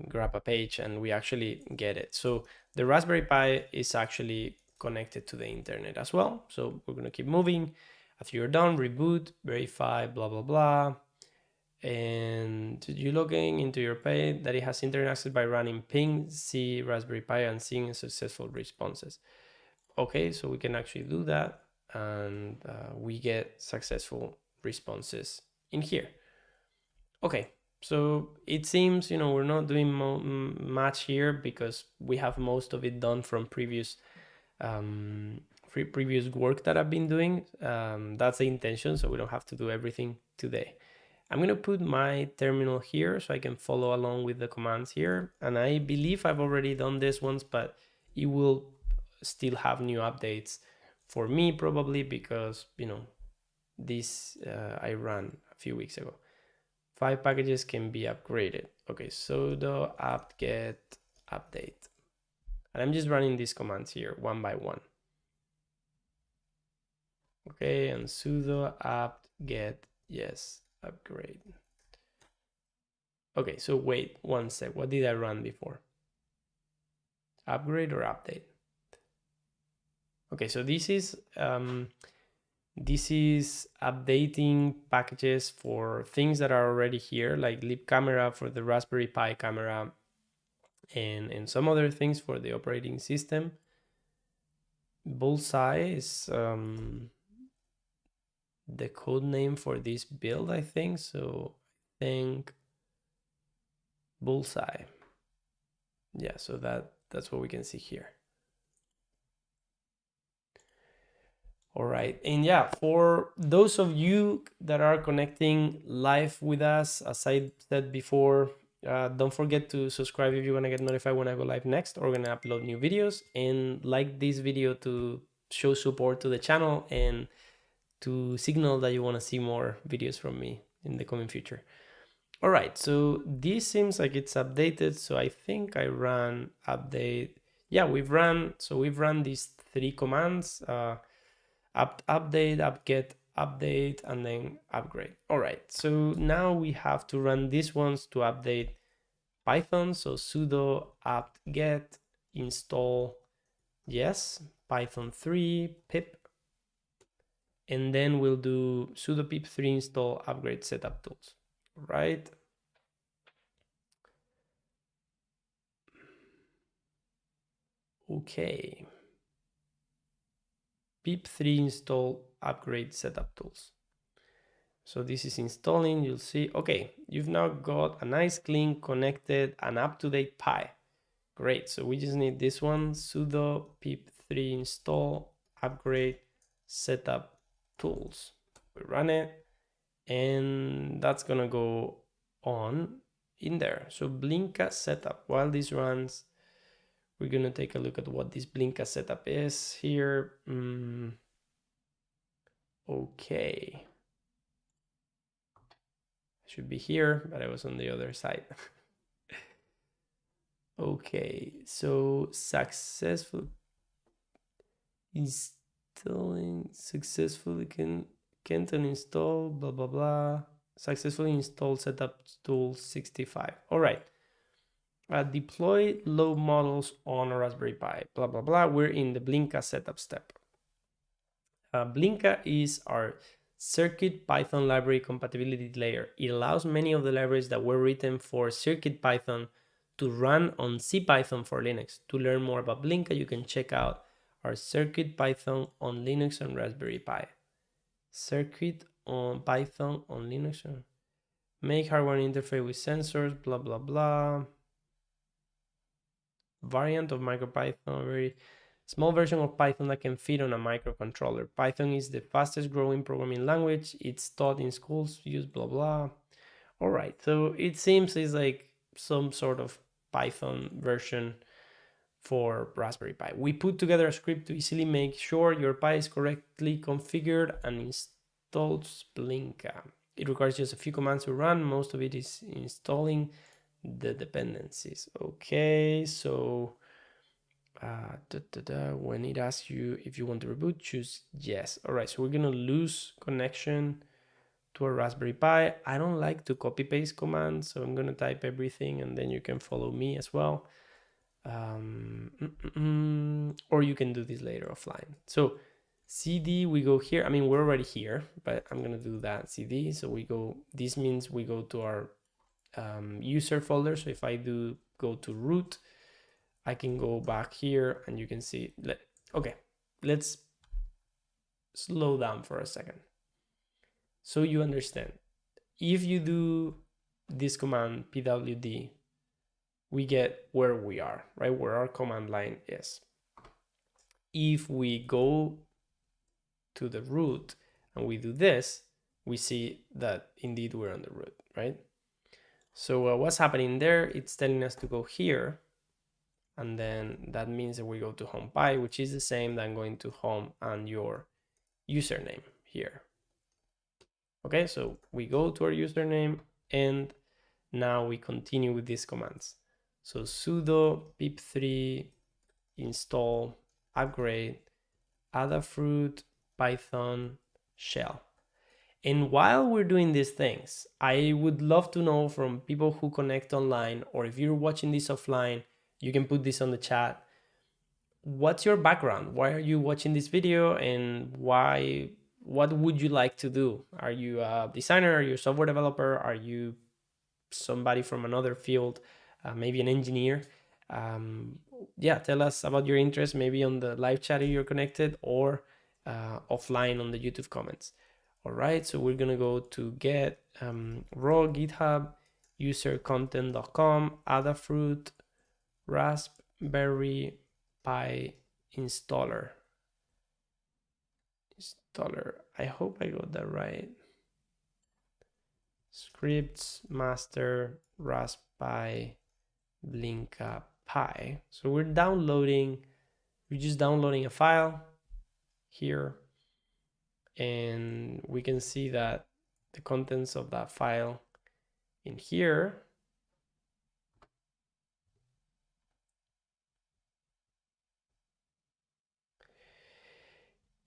grab a page and we actually get it. So the Raspberry Pi is actually connected to the internet as well. So we're going to keep moving. After you're done, reboot, verify, blah, blah, blah. And you're logging into your page that it has internet access by running ping c Raspberry Pi and seeing successful responses. Okay, so we can actually do that and we get successful responses in here. Okay, so it seems, we're not doing much here because we have most of it done from previous previous work that I've been doing. That's the intention, so we don't have to do everything today. I'm going to put my terminal here so I can follow along with the commands here. And I believe I've already done this once, but it will still have new updates for me probably because, you know, this I ran a few weeks ago. 5 packages can be upgraded. Okay, sudo apt-get update. And I'm just running these commands here one by one. Okay, and sudo apt-get, yes, upgrade. Okay, so wait one sec. What did I run before? Upgrade or update? Okay, so this is updating packages for things that are already here, like LOBE camera for the Raspberry Pi camera, and some other things for the operating system. Bullseye is the code name for this build, I think. So I think Bullseye. Yeah, so that's what we can see here. All right, and yeah, for those of you that are connecting live with us, as I said before, don't forget to subscribe if you want to get notified when I go live next or when I upload new videos, and like this video to show support to the channel and to signal that you want to see more videos from me in the coming future. All right, so this seems like it's updated. So I think I ran update. Yeah, we've run these 3 commands, update, apt-get, update, and then upgrade. All right, so now we have to run these ones to update Python. So sudo apt-get install, yes, Python 3 pip, and then we'll do sudo pip3 install upgrade setup tools, right? Okay. pip3 install upgrade setup tools. So this is installing, you'll see, okay, you've now got a nice clean connected and up-to-date Pi. Great, so we just need this one, sudo pip3 install upgrade setup tools. We run it, and that's gonna go on in there. So Blinka setup, while this runs, we're gonna take a look at what this Blinka setup is here. Okay. Should be here, but I was on the other side. Okay, so successful installing, successfully can't uninstall, blah, blah, blah. Successfully installed setup tool 65. All right. Deploy LOBE models on a Raspberry Pi, blah, blah, blah. We're in the Blinka setup step. Blinka is our Circuit Python library compatibility layer. It allows many of the libraries that were written for Circuit Python to run on CPython for Linux. To learn more about Blinka, you can check out our Circuit Python on Linux and Raspberry Pi. Circuit on Python on Linux. Make hardware interface with sensors, blah, blah, blah. Variant of MicroPython, very small version of Python that can fit on a microcontroller. Python is the fastest growing programming language. It's taught in schools, use blah, blah. All right, so it seems it's like some sort of Python version for Raspberry Pi. We put together a script to easily make sure your Pi is correctly configured and installs Blinka. It requires just a few commands to run. Most of it is installing the dependencies. Okay, so when it asks you if you want to reboot, choose yes. All right, so we're gonna lose connection to a Raspberry Pi. I don't like to copy paste commands, so I'm gonna type everything and then you can follow me as well. Or you can do this later offline. So CD, we go here. I mean, we're already here, but I'm gonna do that CD. So we go, this means we go to our user folder. So if I do go to root, I can go back here and you can see, okay, let's slow down for a second. So you understand, if you do this command pwd, we get where we are, right? Where our command line is. if we go to the root and we do this, we see that indeed we're on the root, right? So what's happening there? It's telling us to go here, and then that means that we go to home pi, which is the same than going to home and your username here. Okay, so we go to our username, and now we continue with these commands. So sudo pip3 install upgrade Adafruit Python shell. And while we're doing these things, I would love to know from people who connect online, or if you're watching this offline, you can put this on the chat. What's your background? Why are you watching this video, and what would you like to do? Are you a designer? Are you a software developer? Are you somebody from another field, maybe an engineer? Yeah, tell us about your interest, maybe on the live chat if you're connected, or offline on the YouTube comments. All right, so we're gonna go to get raw GitHub user content.com, Adafruit Raspberry Pi installer. I hope I got that right. Scripts master Raspberry Blinka Pi. So we're just downloading a file here, and we can see that the contents of that file in here.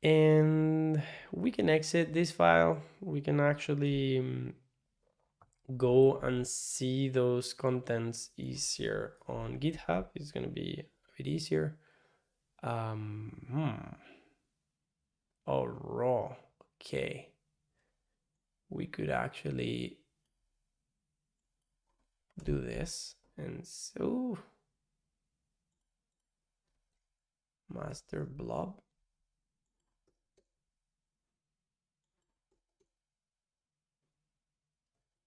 And we can exit this file. We can actually go and see those contents easier on GitHub. It's going to be a bit easier. Oh, raw. Okay. We could actually do this. And so master blob.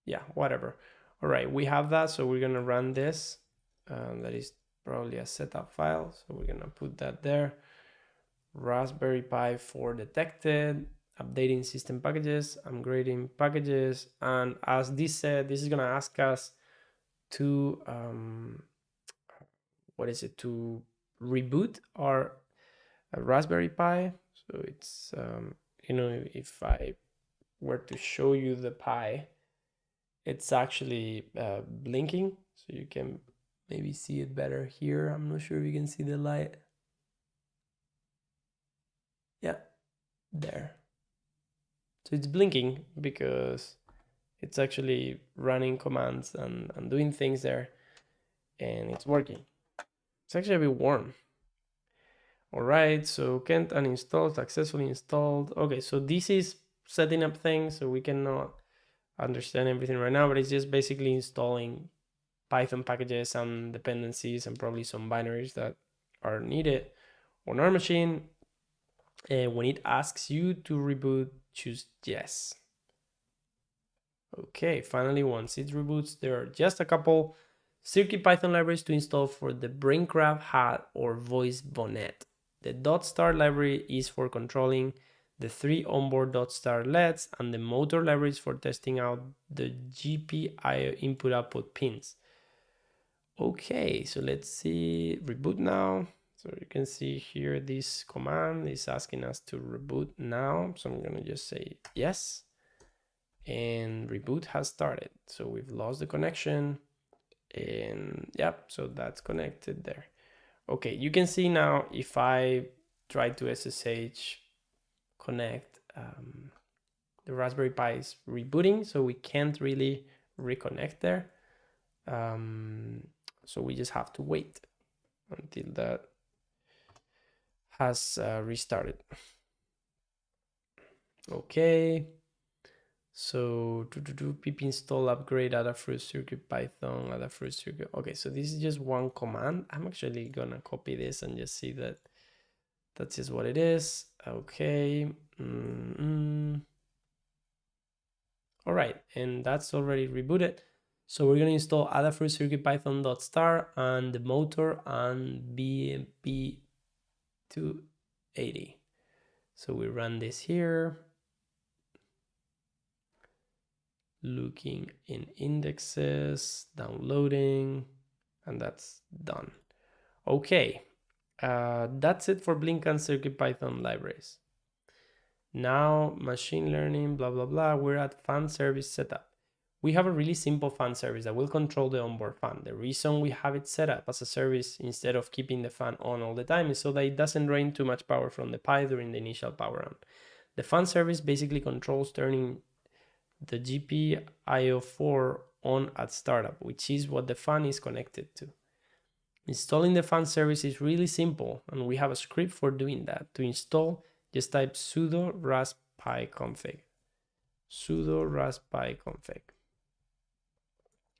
Yeah, whatever. All right, we have that. So we're going to run this. That is probably a setup file. So we're going to put that there. Raspberry Pi 4 detected, updating system packages, upgrading packages. And as this said, this is going to ask us to, to reboot our Raspberry Pi. So it's, if I were to show you the Pi, it's actually blinking. So you can maybe see it better here. I'm not sure if you can see the light. Yeah, there. So it's blinking because it's actually running commands and doing things there, and it's working. It's actually a bit warm. All right, so can't uninstall, successfully installed. Okay, so this is setting up things, so we cannot understand everything right now, but it's just basically installing Python packages and dependencies and probably some binaries that are needed on our machine. And when it asks you to reboot, choose yes. Okay, finally, once it reboots, there are just a couple CircuitPython libraries to install for the Braincraft hat or voice bonnet. The .star library is for controlling the 3 onboard .star LEDs, and the motor library is for testing out the GPIO input-output pins. Okay, so let's see, reboot now. So you can see here this command is asking us to reboot now. So I'm gonna just say yes. And reboot has started. So we've lost the connection, and yep, so that's connected there. Okay, you can see now if I try to SSH connect, the Raspberry Pi is rebooting, so we can't really reconnect there. So we just have to wait until that has restarted. Okay. So pip install upgrade Adafruit circuit Python Adafruit circuit. Okay, so this is just one command. I'm actually gonna copy this and just see that that's just what it is. Okay. All right, and that's already rebooted. So we're gonna install Adafruit circuit Python.star and the motor and BMP2 80. So we run this here, looking in indexes, downloading, and that's done. Okay, that's it for Blink and CircuitPython libraries. Now machine learning, blah, blah, blah, we're at fan service setup. We have a really simple fan service that will control the onboard fan. The reason we have it set up as a service instead of keeping the fan on all the time is so that it doesn't drain too much power from the Pi during the initial power on. The fan service basically controls turning the GPIO4 on at startup, which is what the fan is connected to. Installing the fan service is really simple, and we have a script for doing that. To install, just type sudo raspi-config. Sudo raspi-config.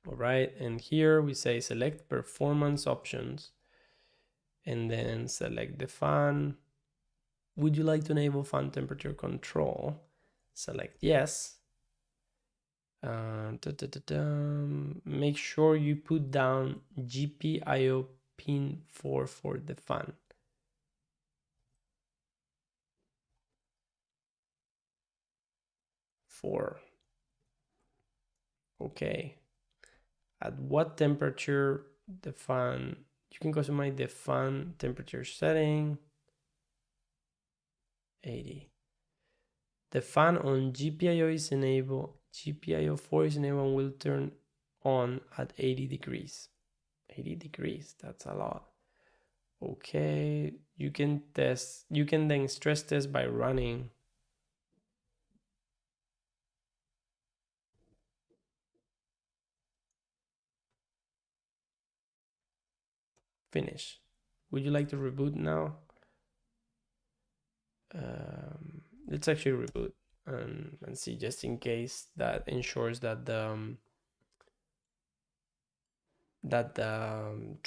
All right, and here we say select performance options, and then select the fan. Would you like to enable fan temperature control? Select yes. Make sure you put down GPIO pin 4 for the fan. Okay. At what temperature the fan, you can customize the fan temperature setting. 80. The fan on GPIO is enabled, GPIO4 is enabled and will turn on at 80 degrees. 80 degrees, that's a lot. Okay, you can then stress test by running. Finish. Would you like to reboot now? Let's actually reboot and see, just in case that ensures that the that the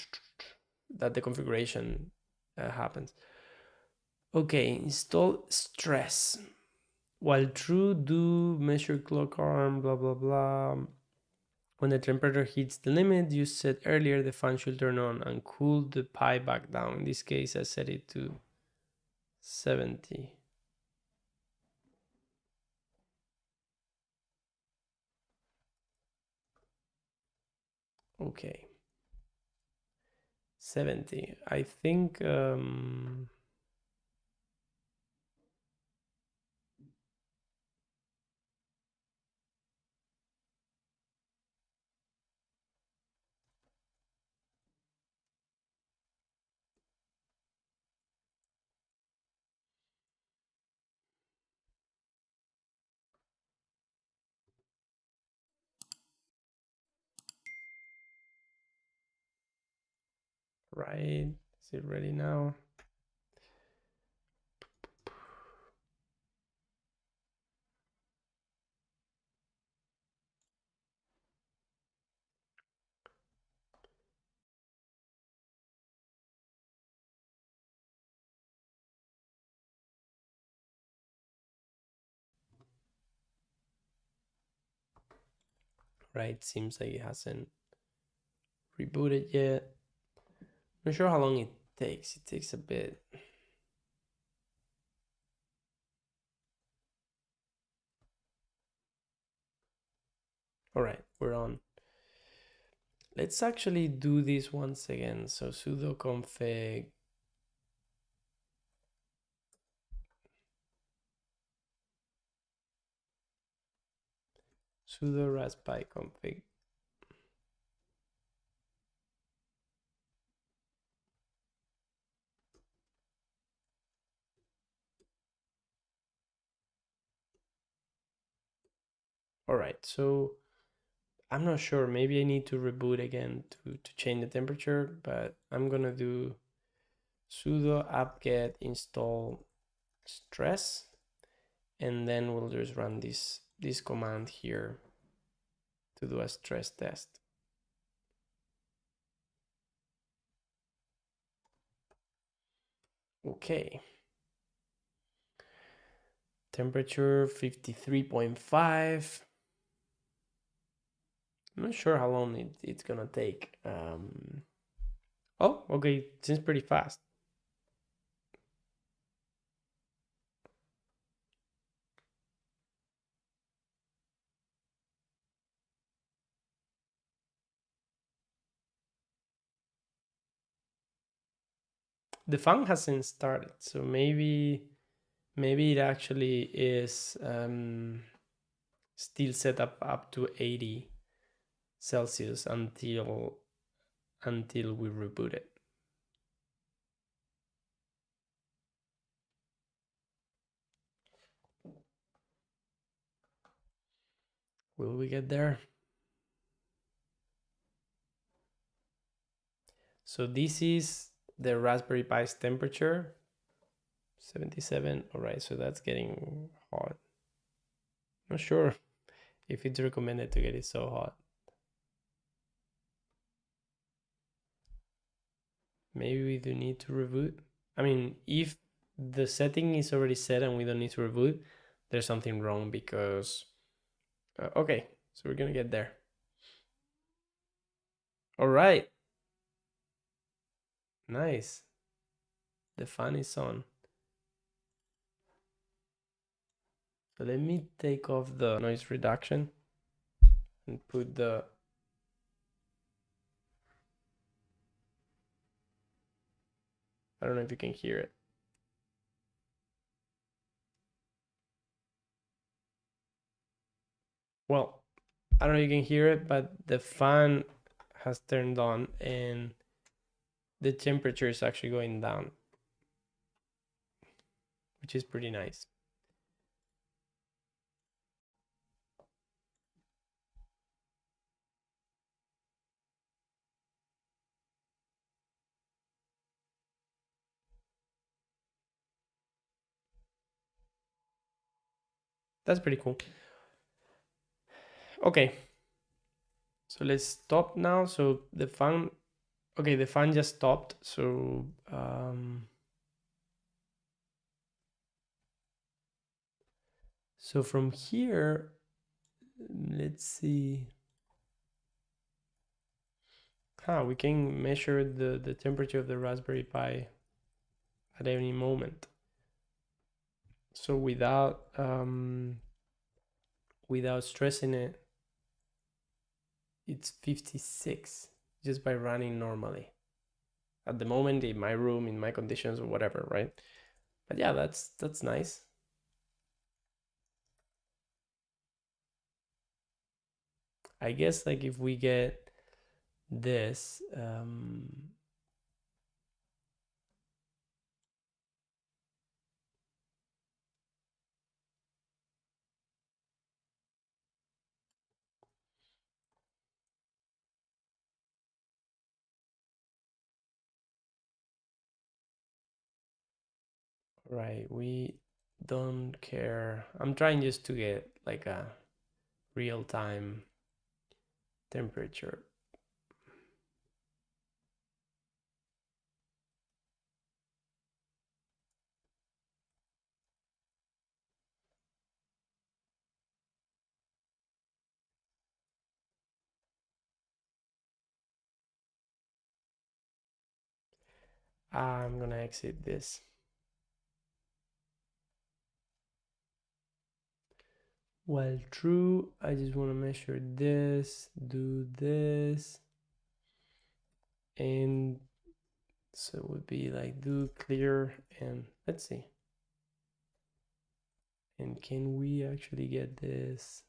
configuration happens. Okay, install stress. While true, do measure clock arm, blah blah blah. When the temperature hits the limit you set earlier, the fan should turn on and cool the Pi back down. In this case, I set it to 70. Okay. 70. I think right. Is it ready now? Right, seems like it hasn't rebooted yet. Not sure how long it takes. It takes a bit. All right, we're on. Let's actually do this once again. So sudo config sudo raspi config. All right, so I'm not sure. Maybe I need to reboot again to change the temperature, but I'm gonna do sudo apt-get install stress, and then we'll just run this command here to do a stress test. Okay. Temperature 53.5. I'm not sure how long it's gonna take. Oh, okay, it seems pretty fast. the fan hasn't started, so maybe it actually is still set up to 80 Celsius until we reboot it. Will we get there? So this is the Raspberry Pi's temperature, 77. All right, so that's getting hot. Not sure if it's recommended to get it so hot. Maybe we do need to reboot. I mean, if the setting is already set and we don't need to reboot, there's something wrong because okay, so we're gonna get there. All right, nice. The fan is on. So let me take off the noise reduction and put the I don't know if you can hear it. Well, I don't know if you can hear it, but the fan has turned on and the temperature is actually going down, which is pretty nice. That's pretty cool. Okay, so let's stop now. So the fan, okay, the fan just stopped. So so from here, let's see. We can measure the temperature of the Raspberry Pi at any moment. So without stressing it, it's 56 just by running normally. At the moment, in my room, in my conditions, or whatever, right? But yeah, that's nice. I guess like if we get this, right, we don't care. I'm trying just to get like a real-time temperature. I'm gonna exit this. While true, I just want to measure this, do this, and so it would be like do clear, and let's see. And can we actually get this?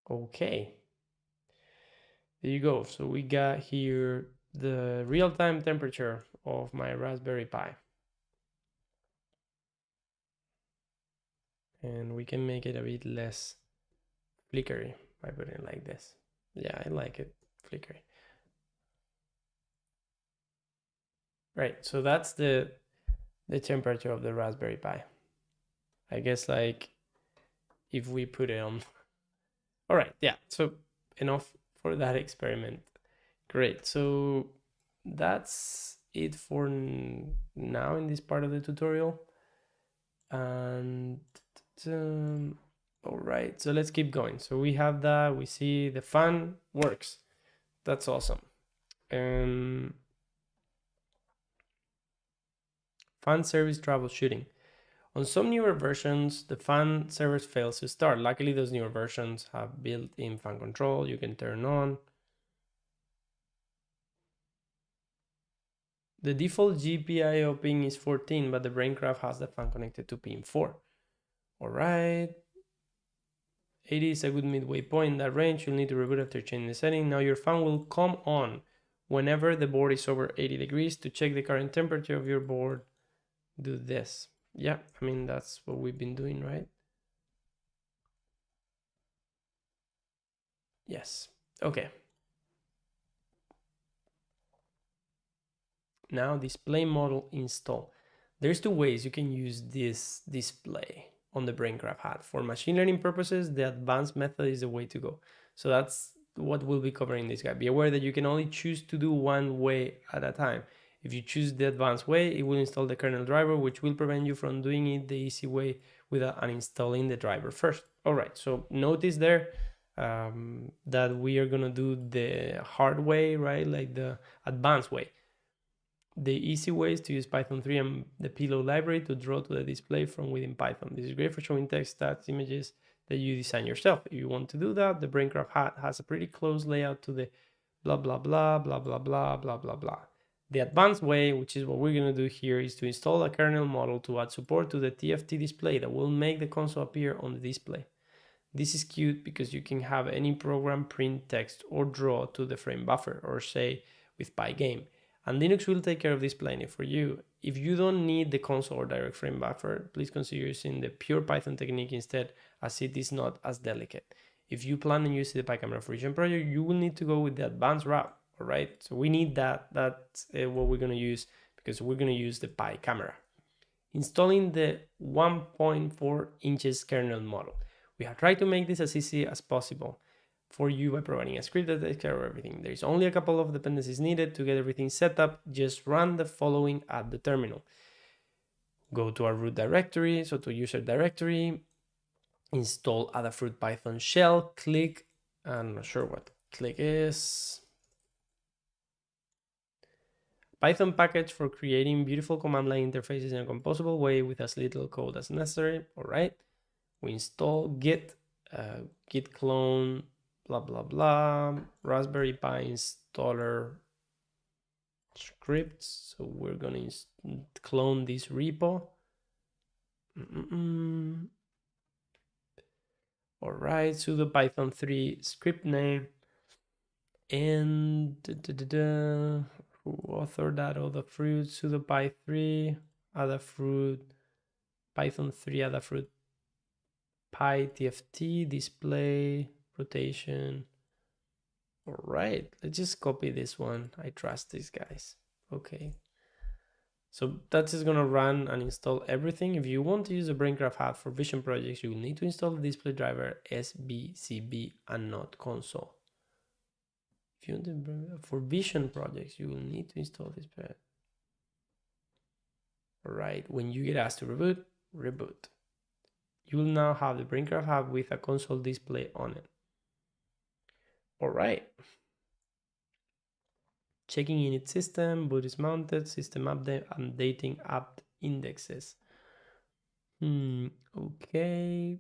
Okay, there you go. So we got here the real-time temperature of my Raspberry Pi. And we can make it a bit less flickery by putting it like this. Yeah, I like it flickery. Right, so that's the temperature of the Raspberry Pi. I guess like if we put it on. All right, yeah, so enough for that experiment. Great, so that's it for now in this part of the tutorial. And all right, so let's keep going. So we have that, we see the fan works. That's awesome. fan service troubleshooting. On some newer versions, the fan service fails to start. Luckily, those newer versions have built-in fan control. You can turn on. The default GPIO ping is 14, but the Braincraft has the fan connected to pin 4. All right. 80 is a good midway point in that range. You'll need to reboot after changing the setting. Now your fan will come on whenever the board is over 80 degrees. To check the current temperature of your board, do this. Yeah, I mean, that's what we've been doing, right? Yes. Okay. Now display model install. There's two ways you can use this display on the Braincraft hat. For machine learning purposes, the advanced method is the way to go. So that's what we'll be covering this guy. Be aware that you can only choose to do one way at a time. If you choose the advanced way, it will install the kernel driver, which will prevent you from doing it the easy way without uninstalling the driver first. All right, so notice there that we are gonna do the hard way, right? Like the advanced way. The easy way is to use Python 3 and the payload library to draw to the display from within Python. This is great for showing text, stats, images that you design yourself. If you want to do that, the Braincraft hat has a pretty close layout to the blah, blah, blah, blah, blah, blah, blah, blah, blah. The advanced way, which is what we're going to do here, is to install a kernel model to add support to the TFT display that will make the console appear on the display. This is cute because you can have any program print text or draw to the frame buffer, or say with Pygame. And Linux will take care of this planning for you. If you don't need the console or direct frame buffer, please consider using the pure Python technique instead, as it is not as delicate. If you plan on using the PyCamera for Vision project, you will need to go with the advanced route, all right? So we need that. That's what we're gonna use, because we're gonna use the PyCamera. Installing the 1.4 inches kernel model. We have tried to make this as easy as possible for you by providing a script that takes care of everything. There is only a couple of dependencies needed to get everything set up. Just run the following at the terminal. Go to our root directory, so to user directory, install Adafruit Python shell, click, I'm not sure what click is. Python package for creating beautiful command line interfaces in a composable way with as little code as necessary. All right. We install git, git clone, blah, blah, blah, Raspberry Pi installer scripts. So we're going to clone this repo. All right, sudo python 3 script name. And who authored that? Adafruit, sudo py 3, Adafruit, python 3, Adafruit, py tft, display, rotation. All right, let's just copy this one. I trust these guys. Okay. So that's just gonna run and install everything. If you want to use the Braincraft hat for vision projects, you will need to install the display driver SBCB and not console. If you want to, for vision projects, you will need to install this. All right, when you get asked to reboot, reboot. You will now have the Braincraft hat with a console display on it. All right. Checking init system, boot is mounted, system update, updating app indexes. Okay.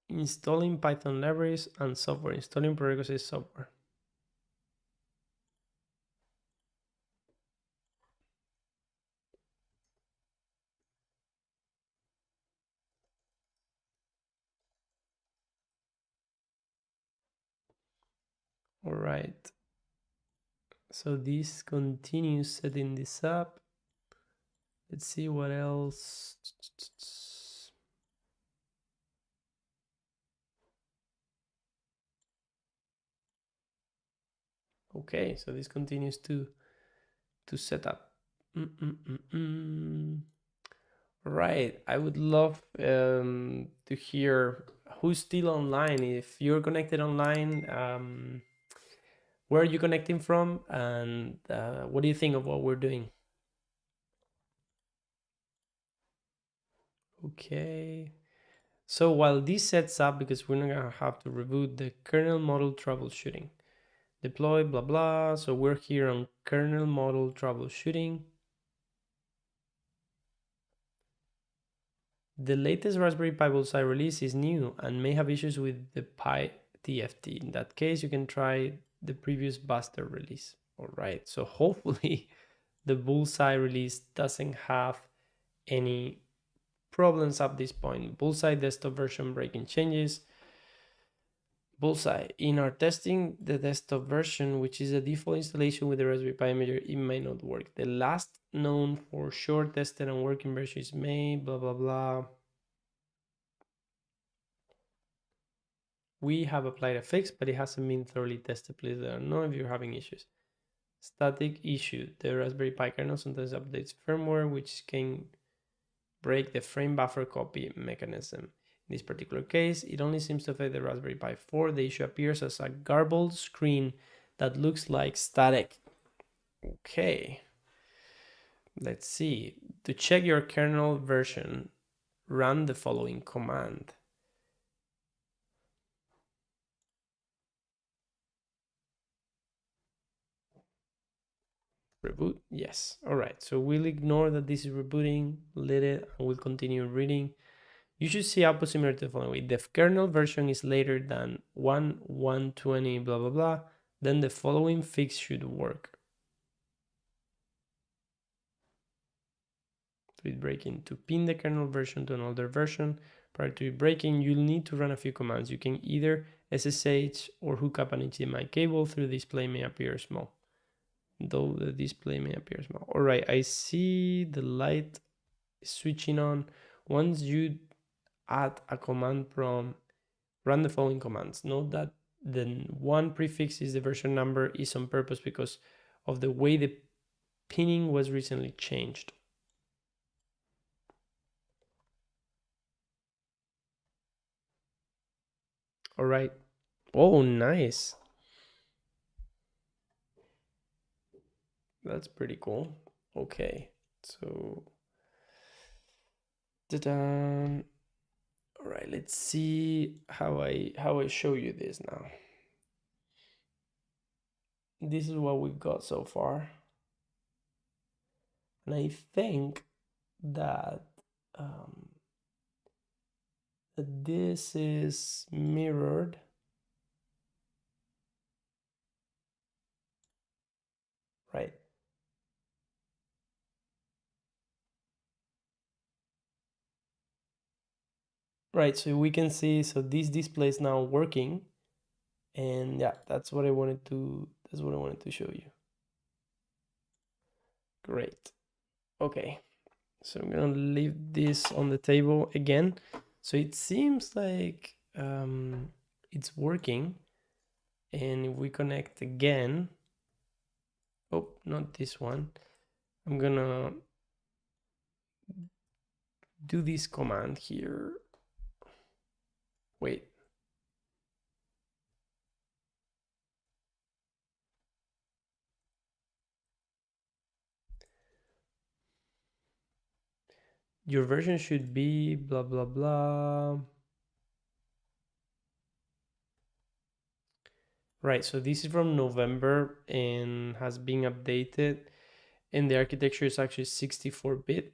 Installing Python libraries and software, installing prerequisite software. All right. So this continues setting this up. Let's see what else. Okay, so this continues to set up. Right, I would love to hear who's still online. If you're connected online, where are you connecting from, and what do you think of what we're doing? Okay, so while this sets up, because we're not gonna have to reboot the kernel model troubleshooting, deploy, blah, blah. So we're here on kernel model troubleshooting. The latest Raspberry Pi Bullseye release is new and may have issues with the Pi TFT. In that case, you can try the previous Buster release. All right, so hopefully the Bullseye release doesn't have any problems at this point. Bullseye desktop version breaking changes. Bullseye. In our testing, the desktop version, which is a default installation with the Raspberry Pi imager, it may not work. The last known for sure tested and working version is May, blah, blah, blah. We have applied a fix, but it hasn't been thoroughly tested. Please let us know if you're having issues. Static issue. The Raspberry Pi kernel sometimes updates firmware, which can break the frame buffer copy mechanism. In this particular case, it only seems to affect the Raspberry Pi 4. The issue appears as a garbled screen that looks like static. Okay. Let's see. To check your kernel version, run the following command. Reboot? Yes. All right. So we'll ignore that this is rebooting, let it, and we'll continue reading. You should see output similar to the following. If the kernel version is later than 1.120, blah, blah, blah, then the following fix should work. To it breaking, to pin the kernel version to an older version. Prior to it breaking, you'll need to run a few commands. You can either SSH or hook up an HDMI cable through the display may appear small. Though the display may appear small. All right, I see the light switching on. Once you add a command prompt, run the following commands. Note that the one prefix is the version number is on purpose because of the way the pinning was recently changed. All right. Oh, nice. That's pretty cool. Okay. So, all right, let's see how I show you this now. This is what we've got so far. And I think that this is mirrored. Right. Right, so we can see, so this display is now working. And yeah, that's what I wanted to show you. Great. Okay. So I'm gonna leave this on the table again. So it seems like it's working. And if we connect again, oh, not this one. I'm gonna do this command here. Wait. Your version should be blah, blah, blah. Right, so this is from November and has been updated. And the architecture is actually 64-bit,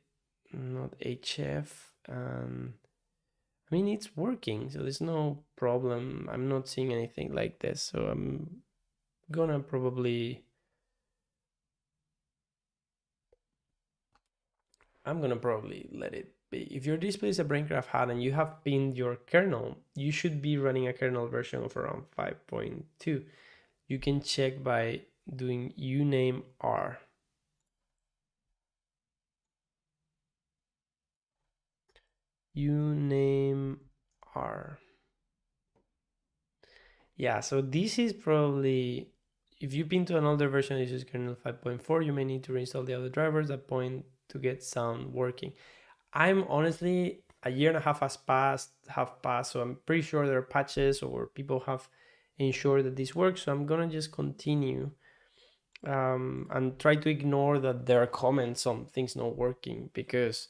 not HF. I mean, it's working, so there's no problem. I'm not seeing anything like this, so I'm gonna probably let it be. If your display is a Braincraft HUD and you have pinned your kernel, you should be running a kernel version of around 5.2. You can check by doing uname R. Uname R. Yeah, so this is probably, if you pin to an older version, this is kernel 5.4, you may need to reinstall the other drivers at point to get sound working. I'm honestly, a year and a half have passed, so I'm pretty sure there are patches or people have ensured that this works. So I'm gonna just continue and try to ignore that there are comments on things not working because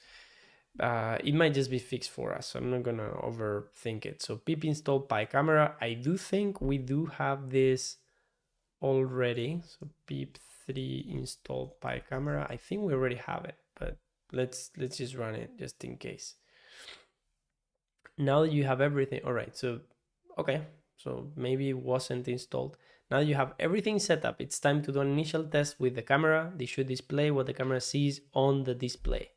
it might just be fixed for us. So I'm not gonna overthink it. So pip install Pi camera. I do think we do have this already. So pip3 install PyCamera. I think we already have it, but let's just run it just in case. Now that you have everything, all right, so okay, so maybe it wasn't installed. Now you have everything set up, it's time to do an initial test with the camera. This should display what the camera sees on the display.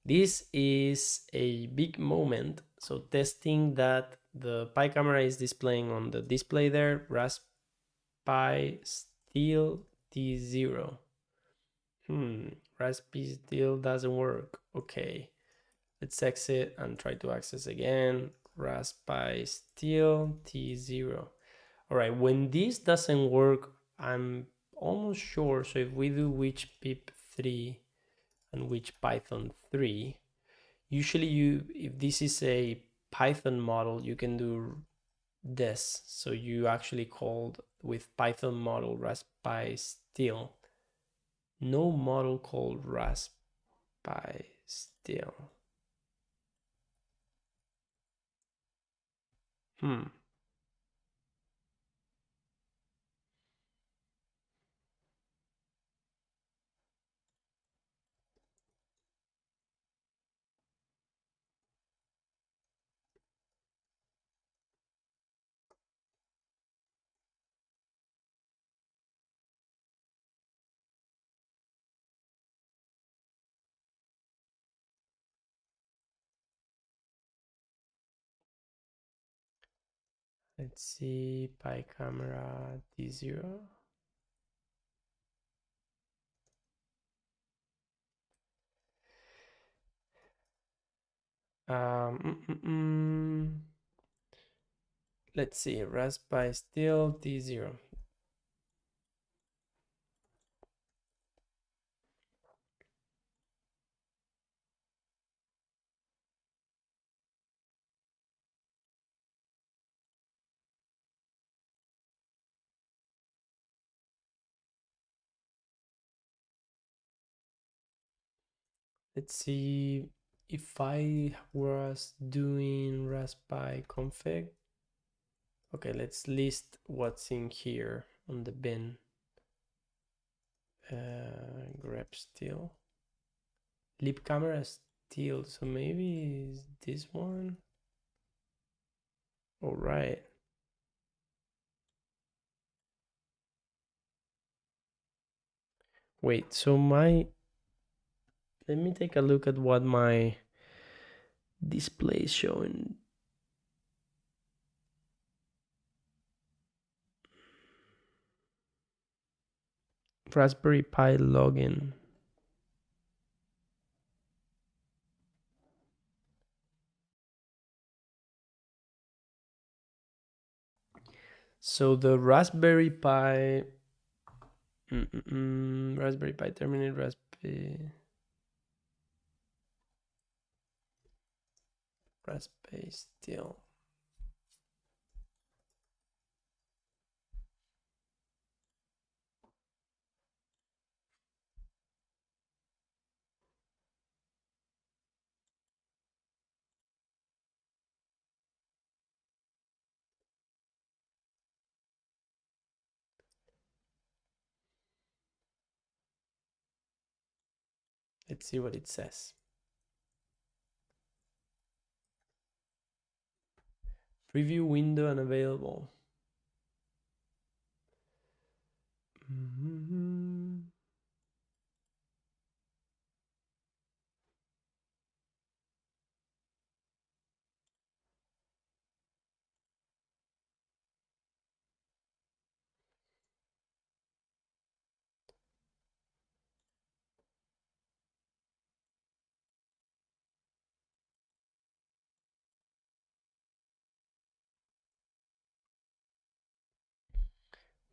This is a big moment, so testing that the Pi camera is displaying on the display there, Raspi still T0. Raspi still doesn't work. Okay, let's exit and try to access again. Raspi still T0. All right, when this doesn't work, I'm almost sure. So if we do which pip3 and which python 3, usually if this is a Python model, you can do this. So you actually called with Python model Raspi still. No model called Raspi still. Let's see, Pi camera T0. Let's see, Raspi still T0. Let's see if I was doing Raspi config. Okay, let's list what's in here on the bin. Grep still. Lib camera still, so maybe this one. All right. Wait, so let me take a look at what my display is showing. Raspberry Pi login. So the Raspberry Pi, Raspberry Pi terminate Raspberry still. Let's see what it says. Preview window unavailable.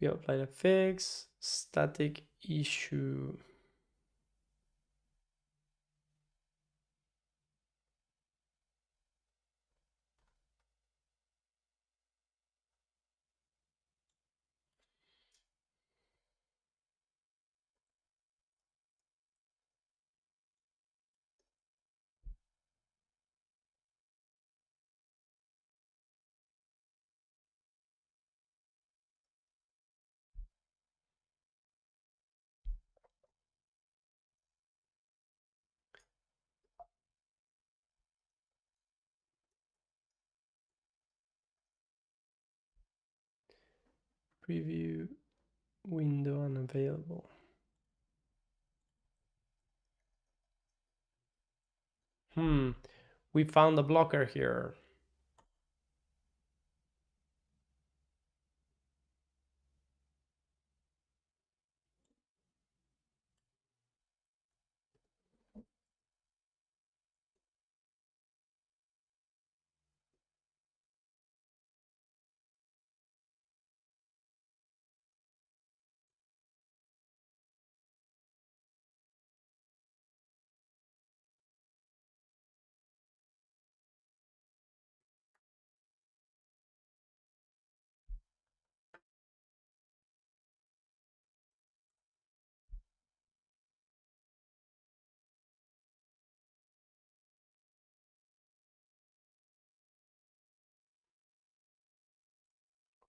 We applied a fix, static issue. preview window unavailable. We found a blocker here.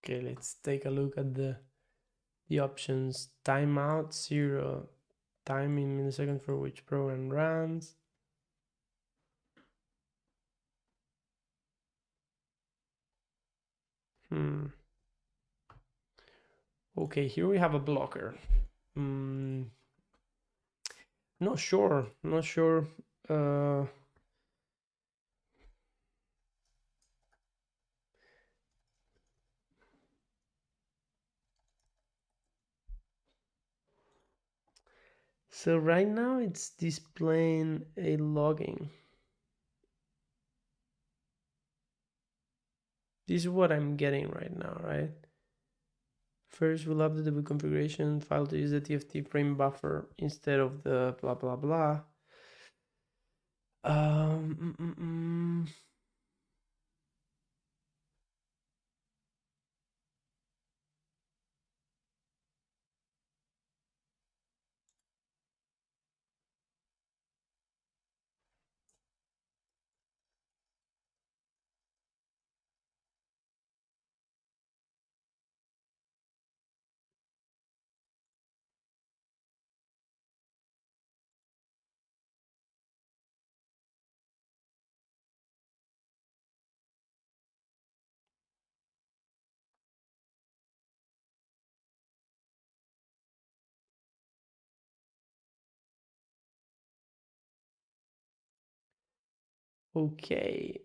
Okay, let's take a look at the options. Timeout 0, time in milliseconds for which program runs. Okay, here we have a blocker. Not sure. So right now it's displaying a logging. This is what I'm getting right now, right? First, we'll update the configuration file to use the TFT frame buffer instead of the blah blah blah. Okay.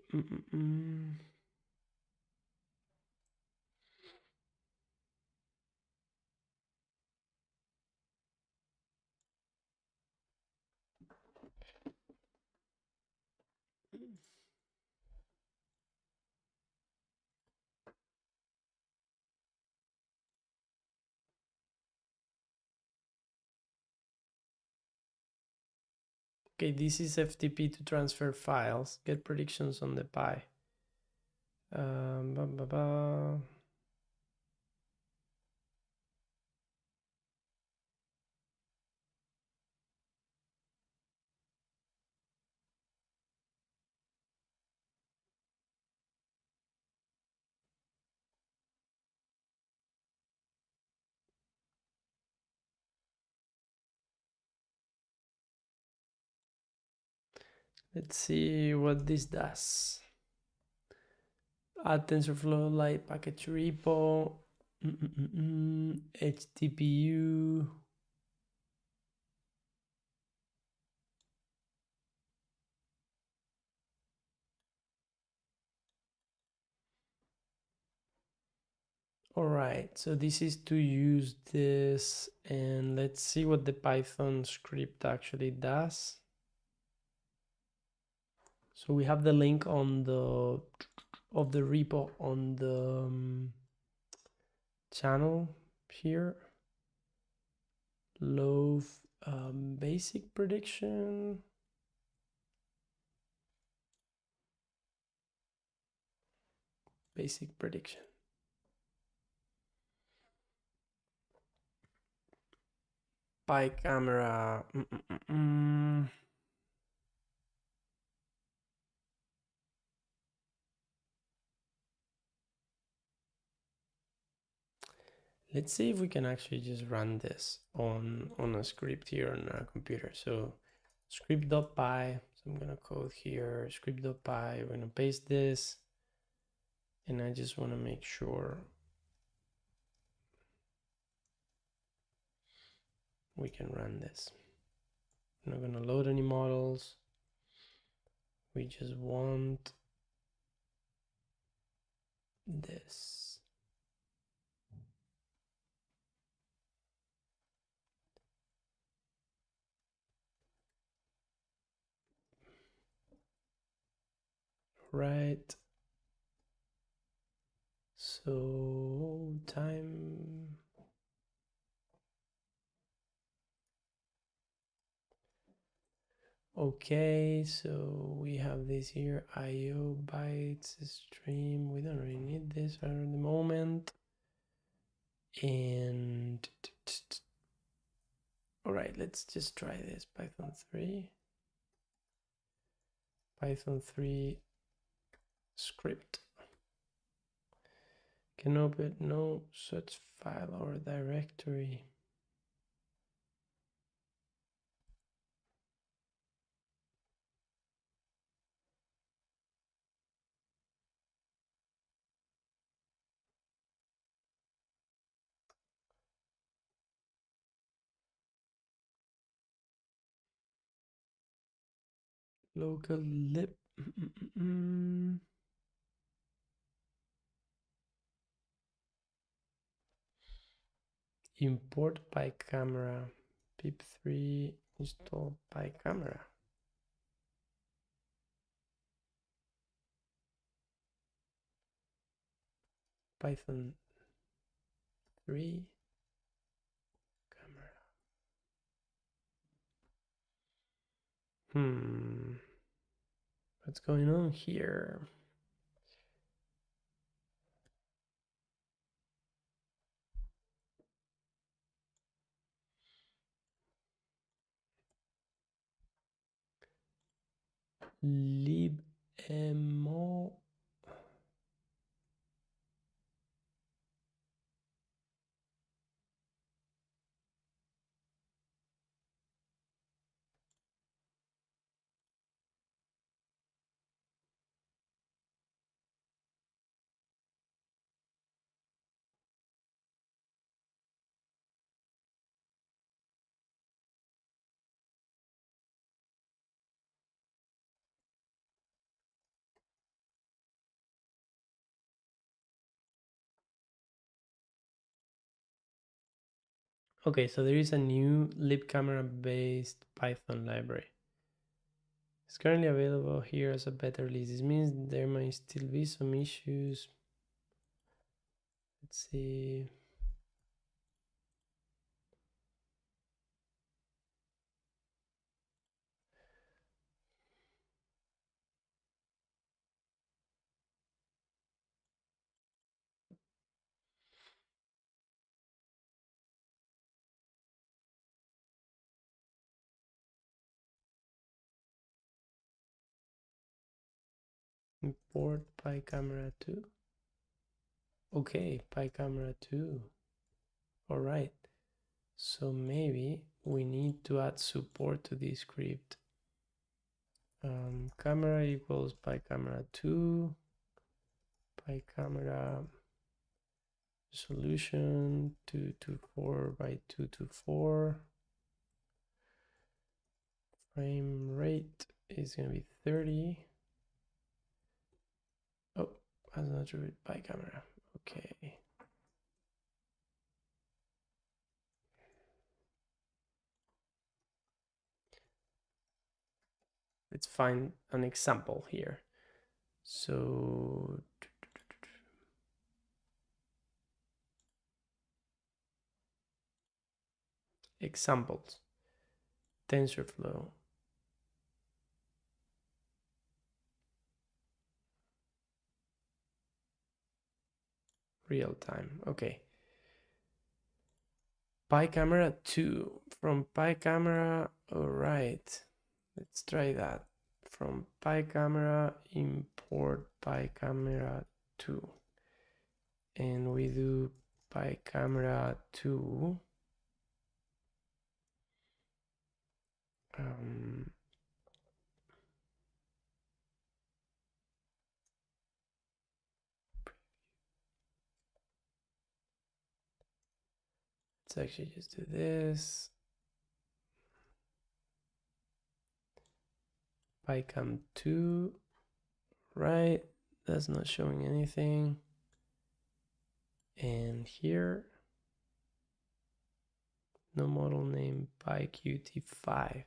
Okay, this is FTP to transfer files. Get predictions on the pie. Let's see what this does. Add TensorFlow Lite package repo. HTPU. All right, so this is to use this, and let's see what the Python script actually does. So we have the link on the repo on the channel here. LOBE basic prediction. Basic prediction. Pi camera. Let's see if we can actually just run this on a script here on our computer. So script.py, so I'm gonna code here script.py, we're gonna paste this, and I just want to make sure we can run this. I'm not gonna load any models. We just want this. Right. So time. Okay, so we have this here, IO bytes stream. We don't really need this for the moment. And all right, let's just try this. Python 3. Python 3 script. Can open no such file or directory. Local lib. Import by camera. pip3 install by camera. Python 3 camera. What's going on here? libmo. Okay, so there is a new libcamera based Python library. It's currently available here as a beta release. This means there might still be some issues. Let's see. Import PyCamera 2. Okay, PyCamera 2. All right. So maybe we need to add support to this script. Camera equals PyCamera 2. PyCamera resolution 224 by 224. Frame rate is going to be 30. Oh, that's not true. PyCamera. Okay. Let's find an example here. So examples. TensorFlow. Real time. Okay. PyCamera 2. From PyCamera. All right. Let's try that. From PyCamera, import PyCamera 2. And we do PyCamera 2. Let's actually just do this. PyCam 2, right? That's not showing anything. And here, no model name PyQt5.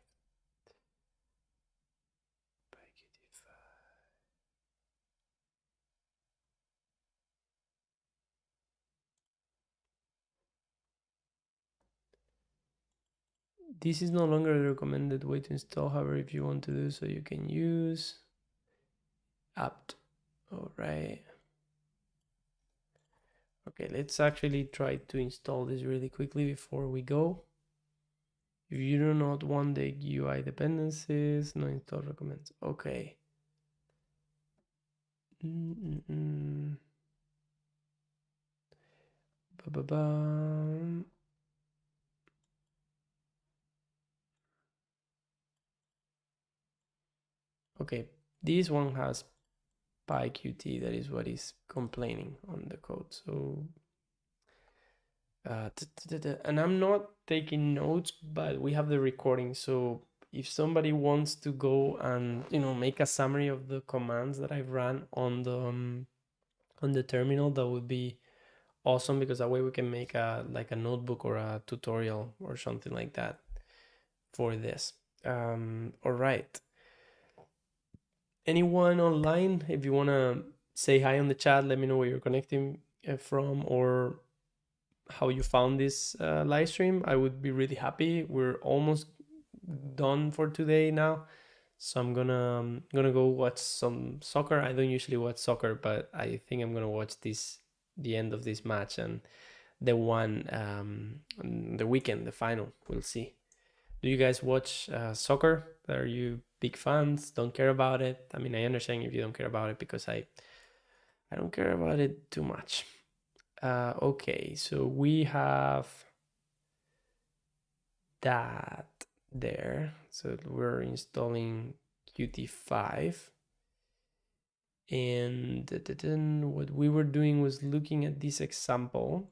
This is no longer the recommended way to install. However, if you want to do so, you can use apt. All right. Okay, let's actually try to install this really quickly before we go. If you do not want the GUI dependencies, no install recommends. Okay. Ba-ba-bum. Okay, this one has PyQt. That is what is complaining on the code. So, and I'm not taking notes, but we have the recording. So if somebody wants to go and make a summary of the commands that I've run on the terminal, that would be awesome, because that way we can make a notebook or a tutorial or something like that for this. All right. Anyone online, if you want to say hi on the chat, let me know where you're connecting from, or how you found this live stream. I would be really happy. We're almost done for today now, so I'm gonna go watch some soccer. I don't usually watch soccer, but I think I'm gonna watch the end of this match, and the one the weekend, the final. We'll see. Do you guys watch soccer? Are you big fans? Don't care about it? I mean, I understand if you don't care about it, because I don't care about it too much. Okay, so we have that there. So we're installing Qt5. And what we were doing was looking at this example.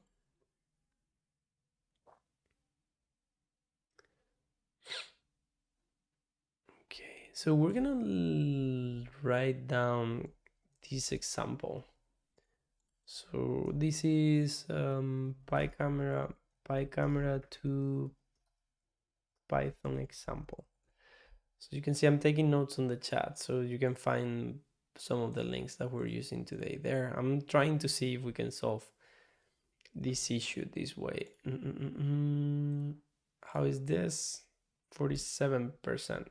Okay, so we're gonna write down this example. So this is PyCamera 2 Python example. So you can see I'm taking notes on the chat, so you can find some of the links that we're using today there. I'm trying to see if we can solve this issue this way. How is this? 47%.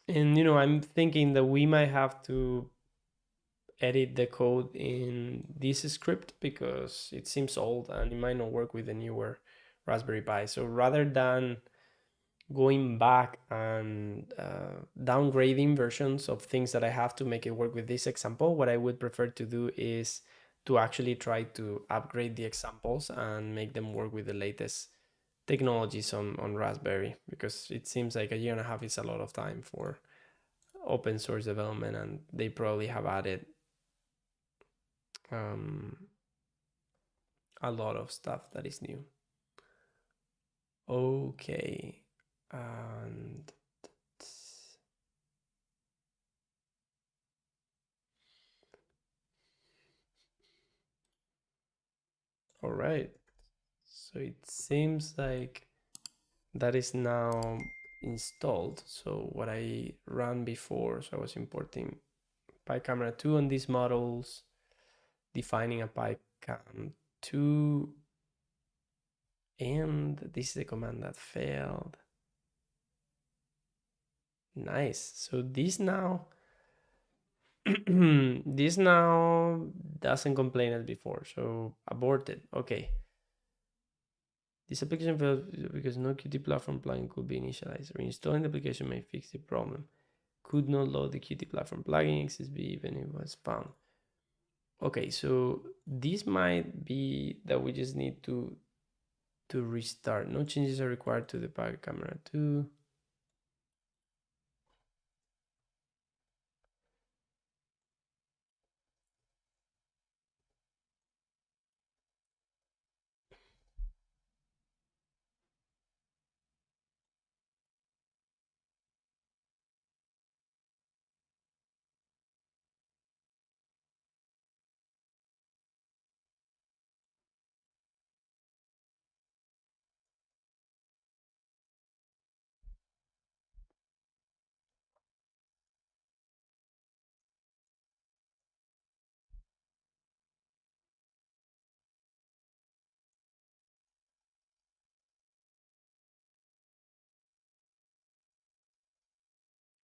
And I'm thinking that we might have to edit the code in this script, because it seems old and it might not work with the newer Raspberry Pi. So rather than going back and downgrading versions of things that I have to make it work with this example, what I would prefer to do is to actually try to upgrade the examples and make them work with the latest technologies on Raspberry, because it seems like a year and a half is a lot of time for open source development, and they probably have added a lot of stuff that is new. Okay, and all right, so it seems like that is now installed. So what I ran before, so I was importing PyCamera 2 on these models, defining a PyCam 2, and this is the command that failed. Nice. So this now this now doesn't complain as before, so aborted. Okay. This application failed because no Qt platform plugin could be initialized. Reinstalling the application may fix the problem. Could not load the Qt platform plugin XSB even if it was found. Okay, so this might be that we just need to restart. No changes are required to the PyCamera 2.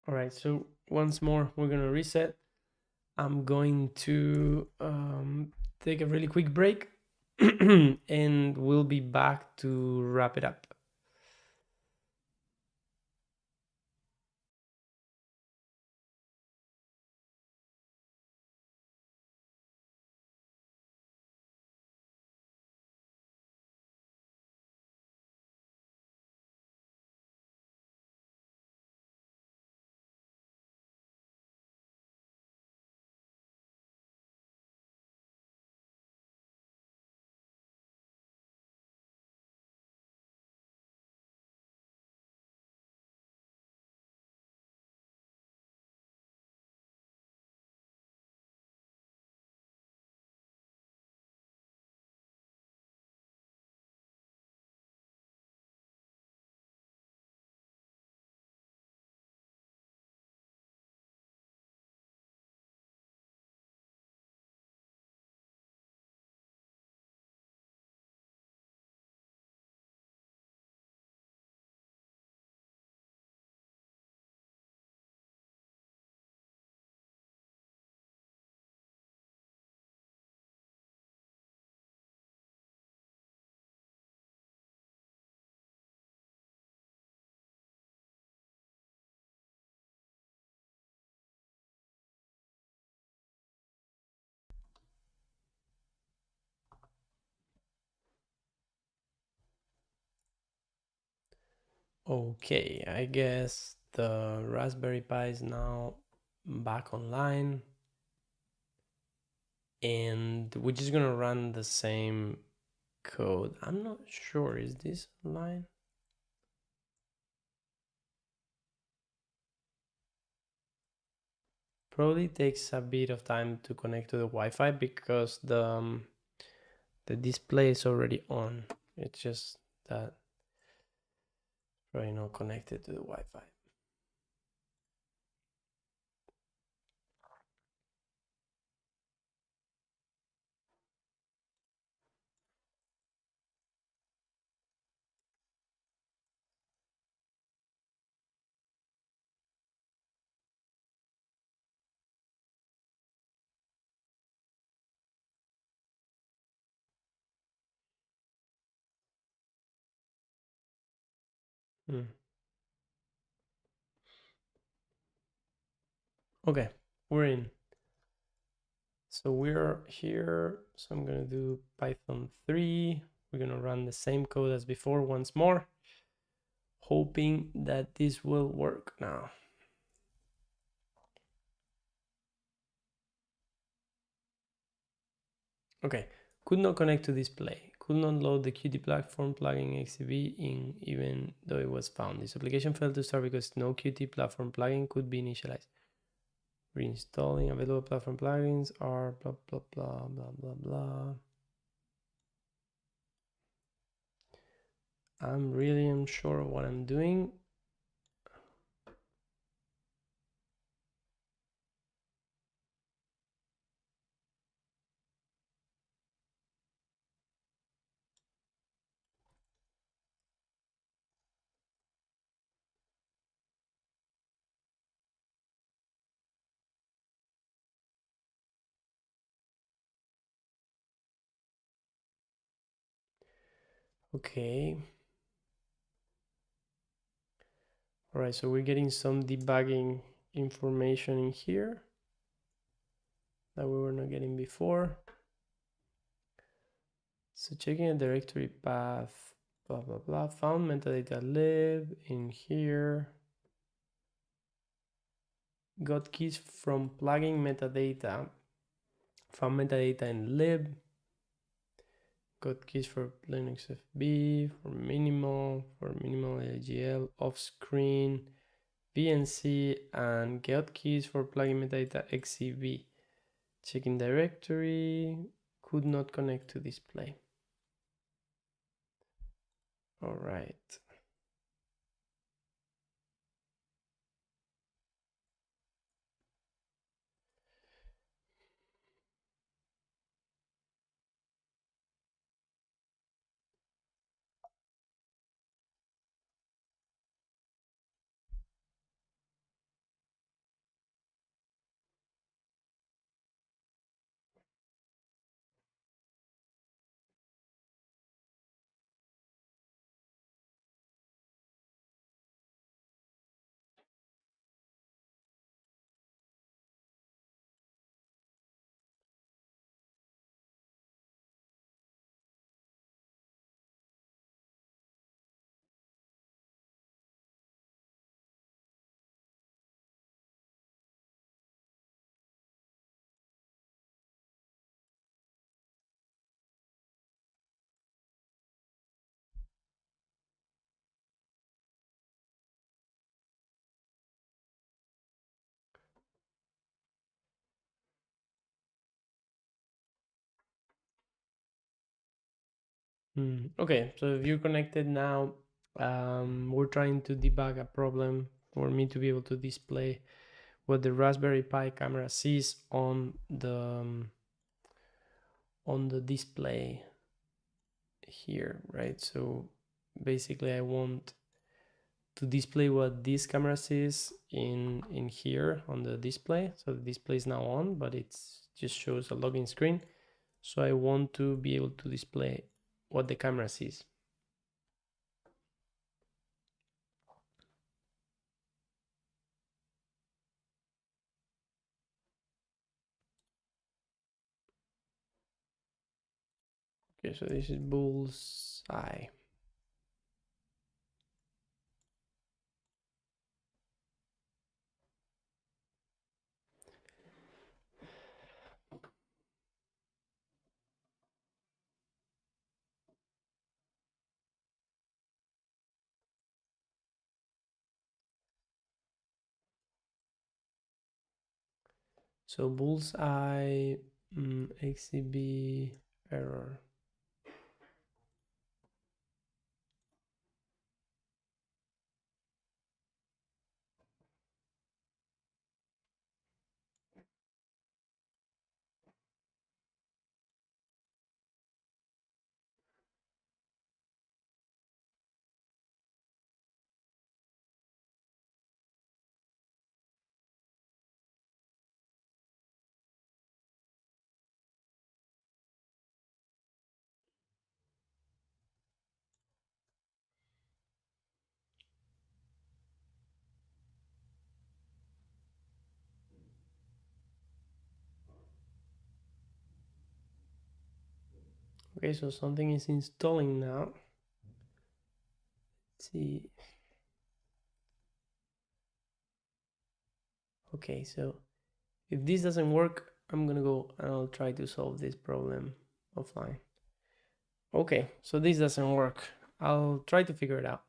All right, so once more, we're gonna reset. I'm going to take a really quick break and we'll be back to wrap it up. Okay, I guess the Raspberry Pi is now back online and we're just gonna run the same code. I'm not sure, is this online? Probably takes a bit of time to connect to the Wi-Fi because the display is already on. It's just that probably not connected to the Wi-Fi. Hmm. Okay, we're in. So we're here. So I'm gonna do Python 3. We're gonna run the same code as before once more, hoping that this will work now. Okay, could not connect to display. Could not load the Qt platform plugin XCV in even though it was found. This application failed to start because no Qt platform plugin could be initialized. Reinstalling available platform plugins are blah blah blah blah blah blah. I'm really unsure of what I'm doing. Okay. All right, so we're getting some debugging information in here that we were not getting before. So checking a directory path, blah, blah, blah, found metadata lib in here. Got keys from plugin metadata, found metadata in lib. Got keys for Linux FB, for minimal AGL, off screen, VNC, and got keys for plugin metadata XCV. Checking directory, could not connect to display. All right. Okay, so if you're connected now, we're trying to debug a problem for me to be able to display what the Raspberry Pi camera sees on the display here, right? So basically I want to display what this camera sees in here on the display. So the display is now on, but it's just shows a login screen. So I want to be able to display what the camera sees. Okay, so this is bullseye. So bullseye XCB error. Okay, so something is installing now. Let's see. Okay, so if this doesn't work, I'm gonna go and I'll try to solve this problem offline. Okay, so this doesn't work. I'll try to figure it out.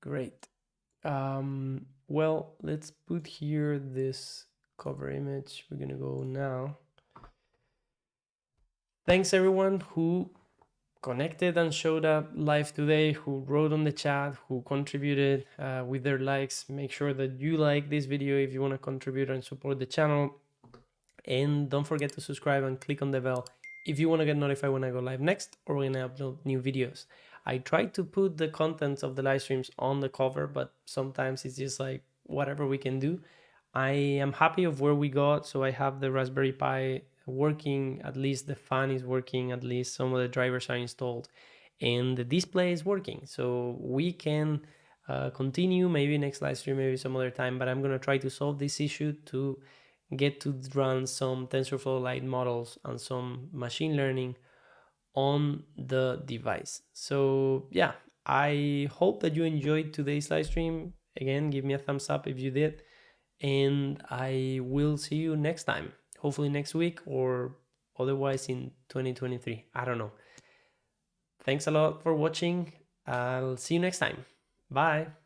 Great. Well, let's put here this cover image. We're gonna go now. Thanks everyone who connected and showed up live today, who wrote on the chat, who contributed with their likes. Make sure that you like this video if you want to contribute and support the channel. And don't forget to subscribe and click on the bell if you want to get notified when I go live next or when I upload new videos. I try to put the contents of the live streams on the cover, but sometimes it's just like whatever we can do. I am happy of where we got. So I have the Raspberry Pi working, at least the fan is working, at least some of the drivers are installed, and the display is working. So we can continue maybe next live stream, maybe some other time, but I'm going to try to solve this issue to get to run some TensorFlow Lite models and some machine learning on the device. So yeah, I hope that you enjoyed today's live stream. Again, give me a thumbs up if you did, and I will see you next time, hopefully next week or otherwise in 2023. I don't know. Thanks a lot for watching. I'll see you next time. Bye.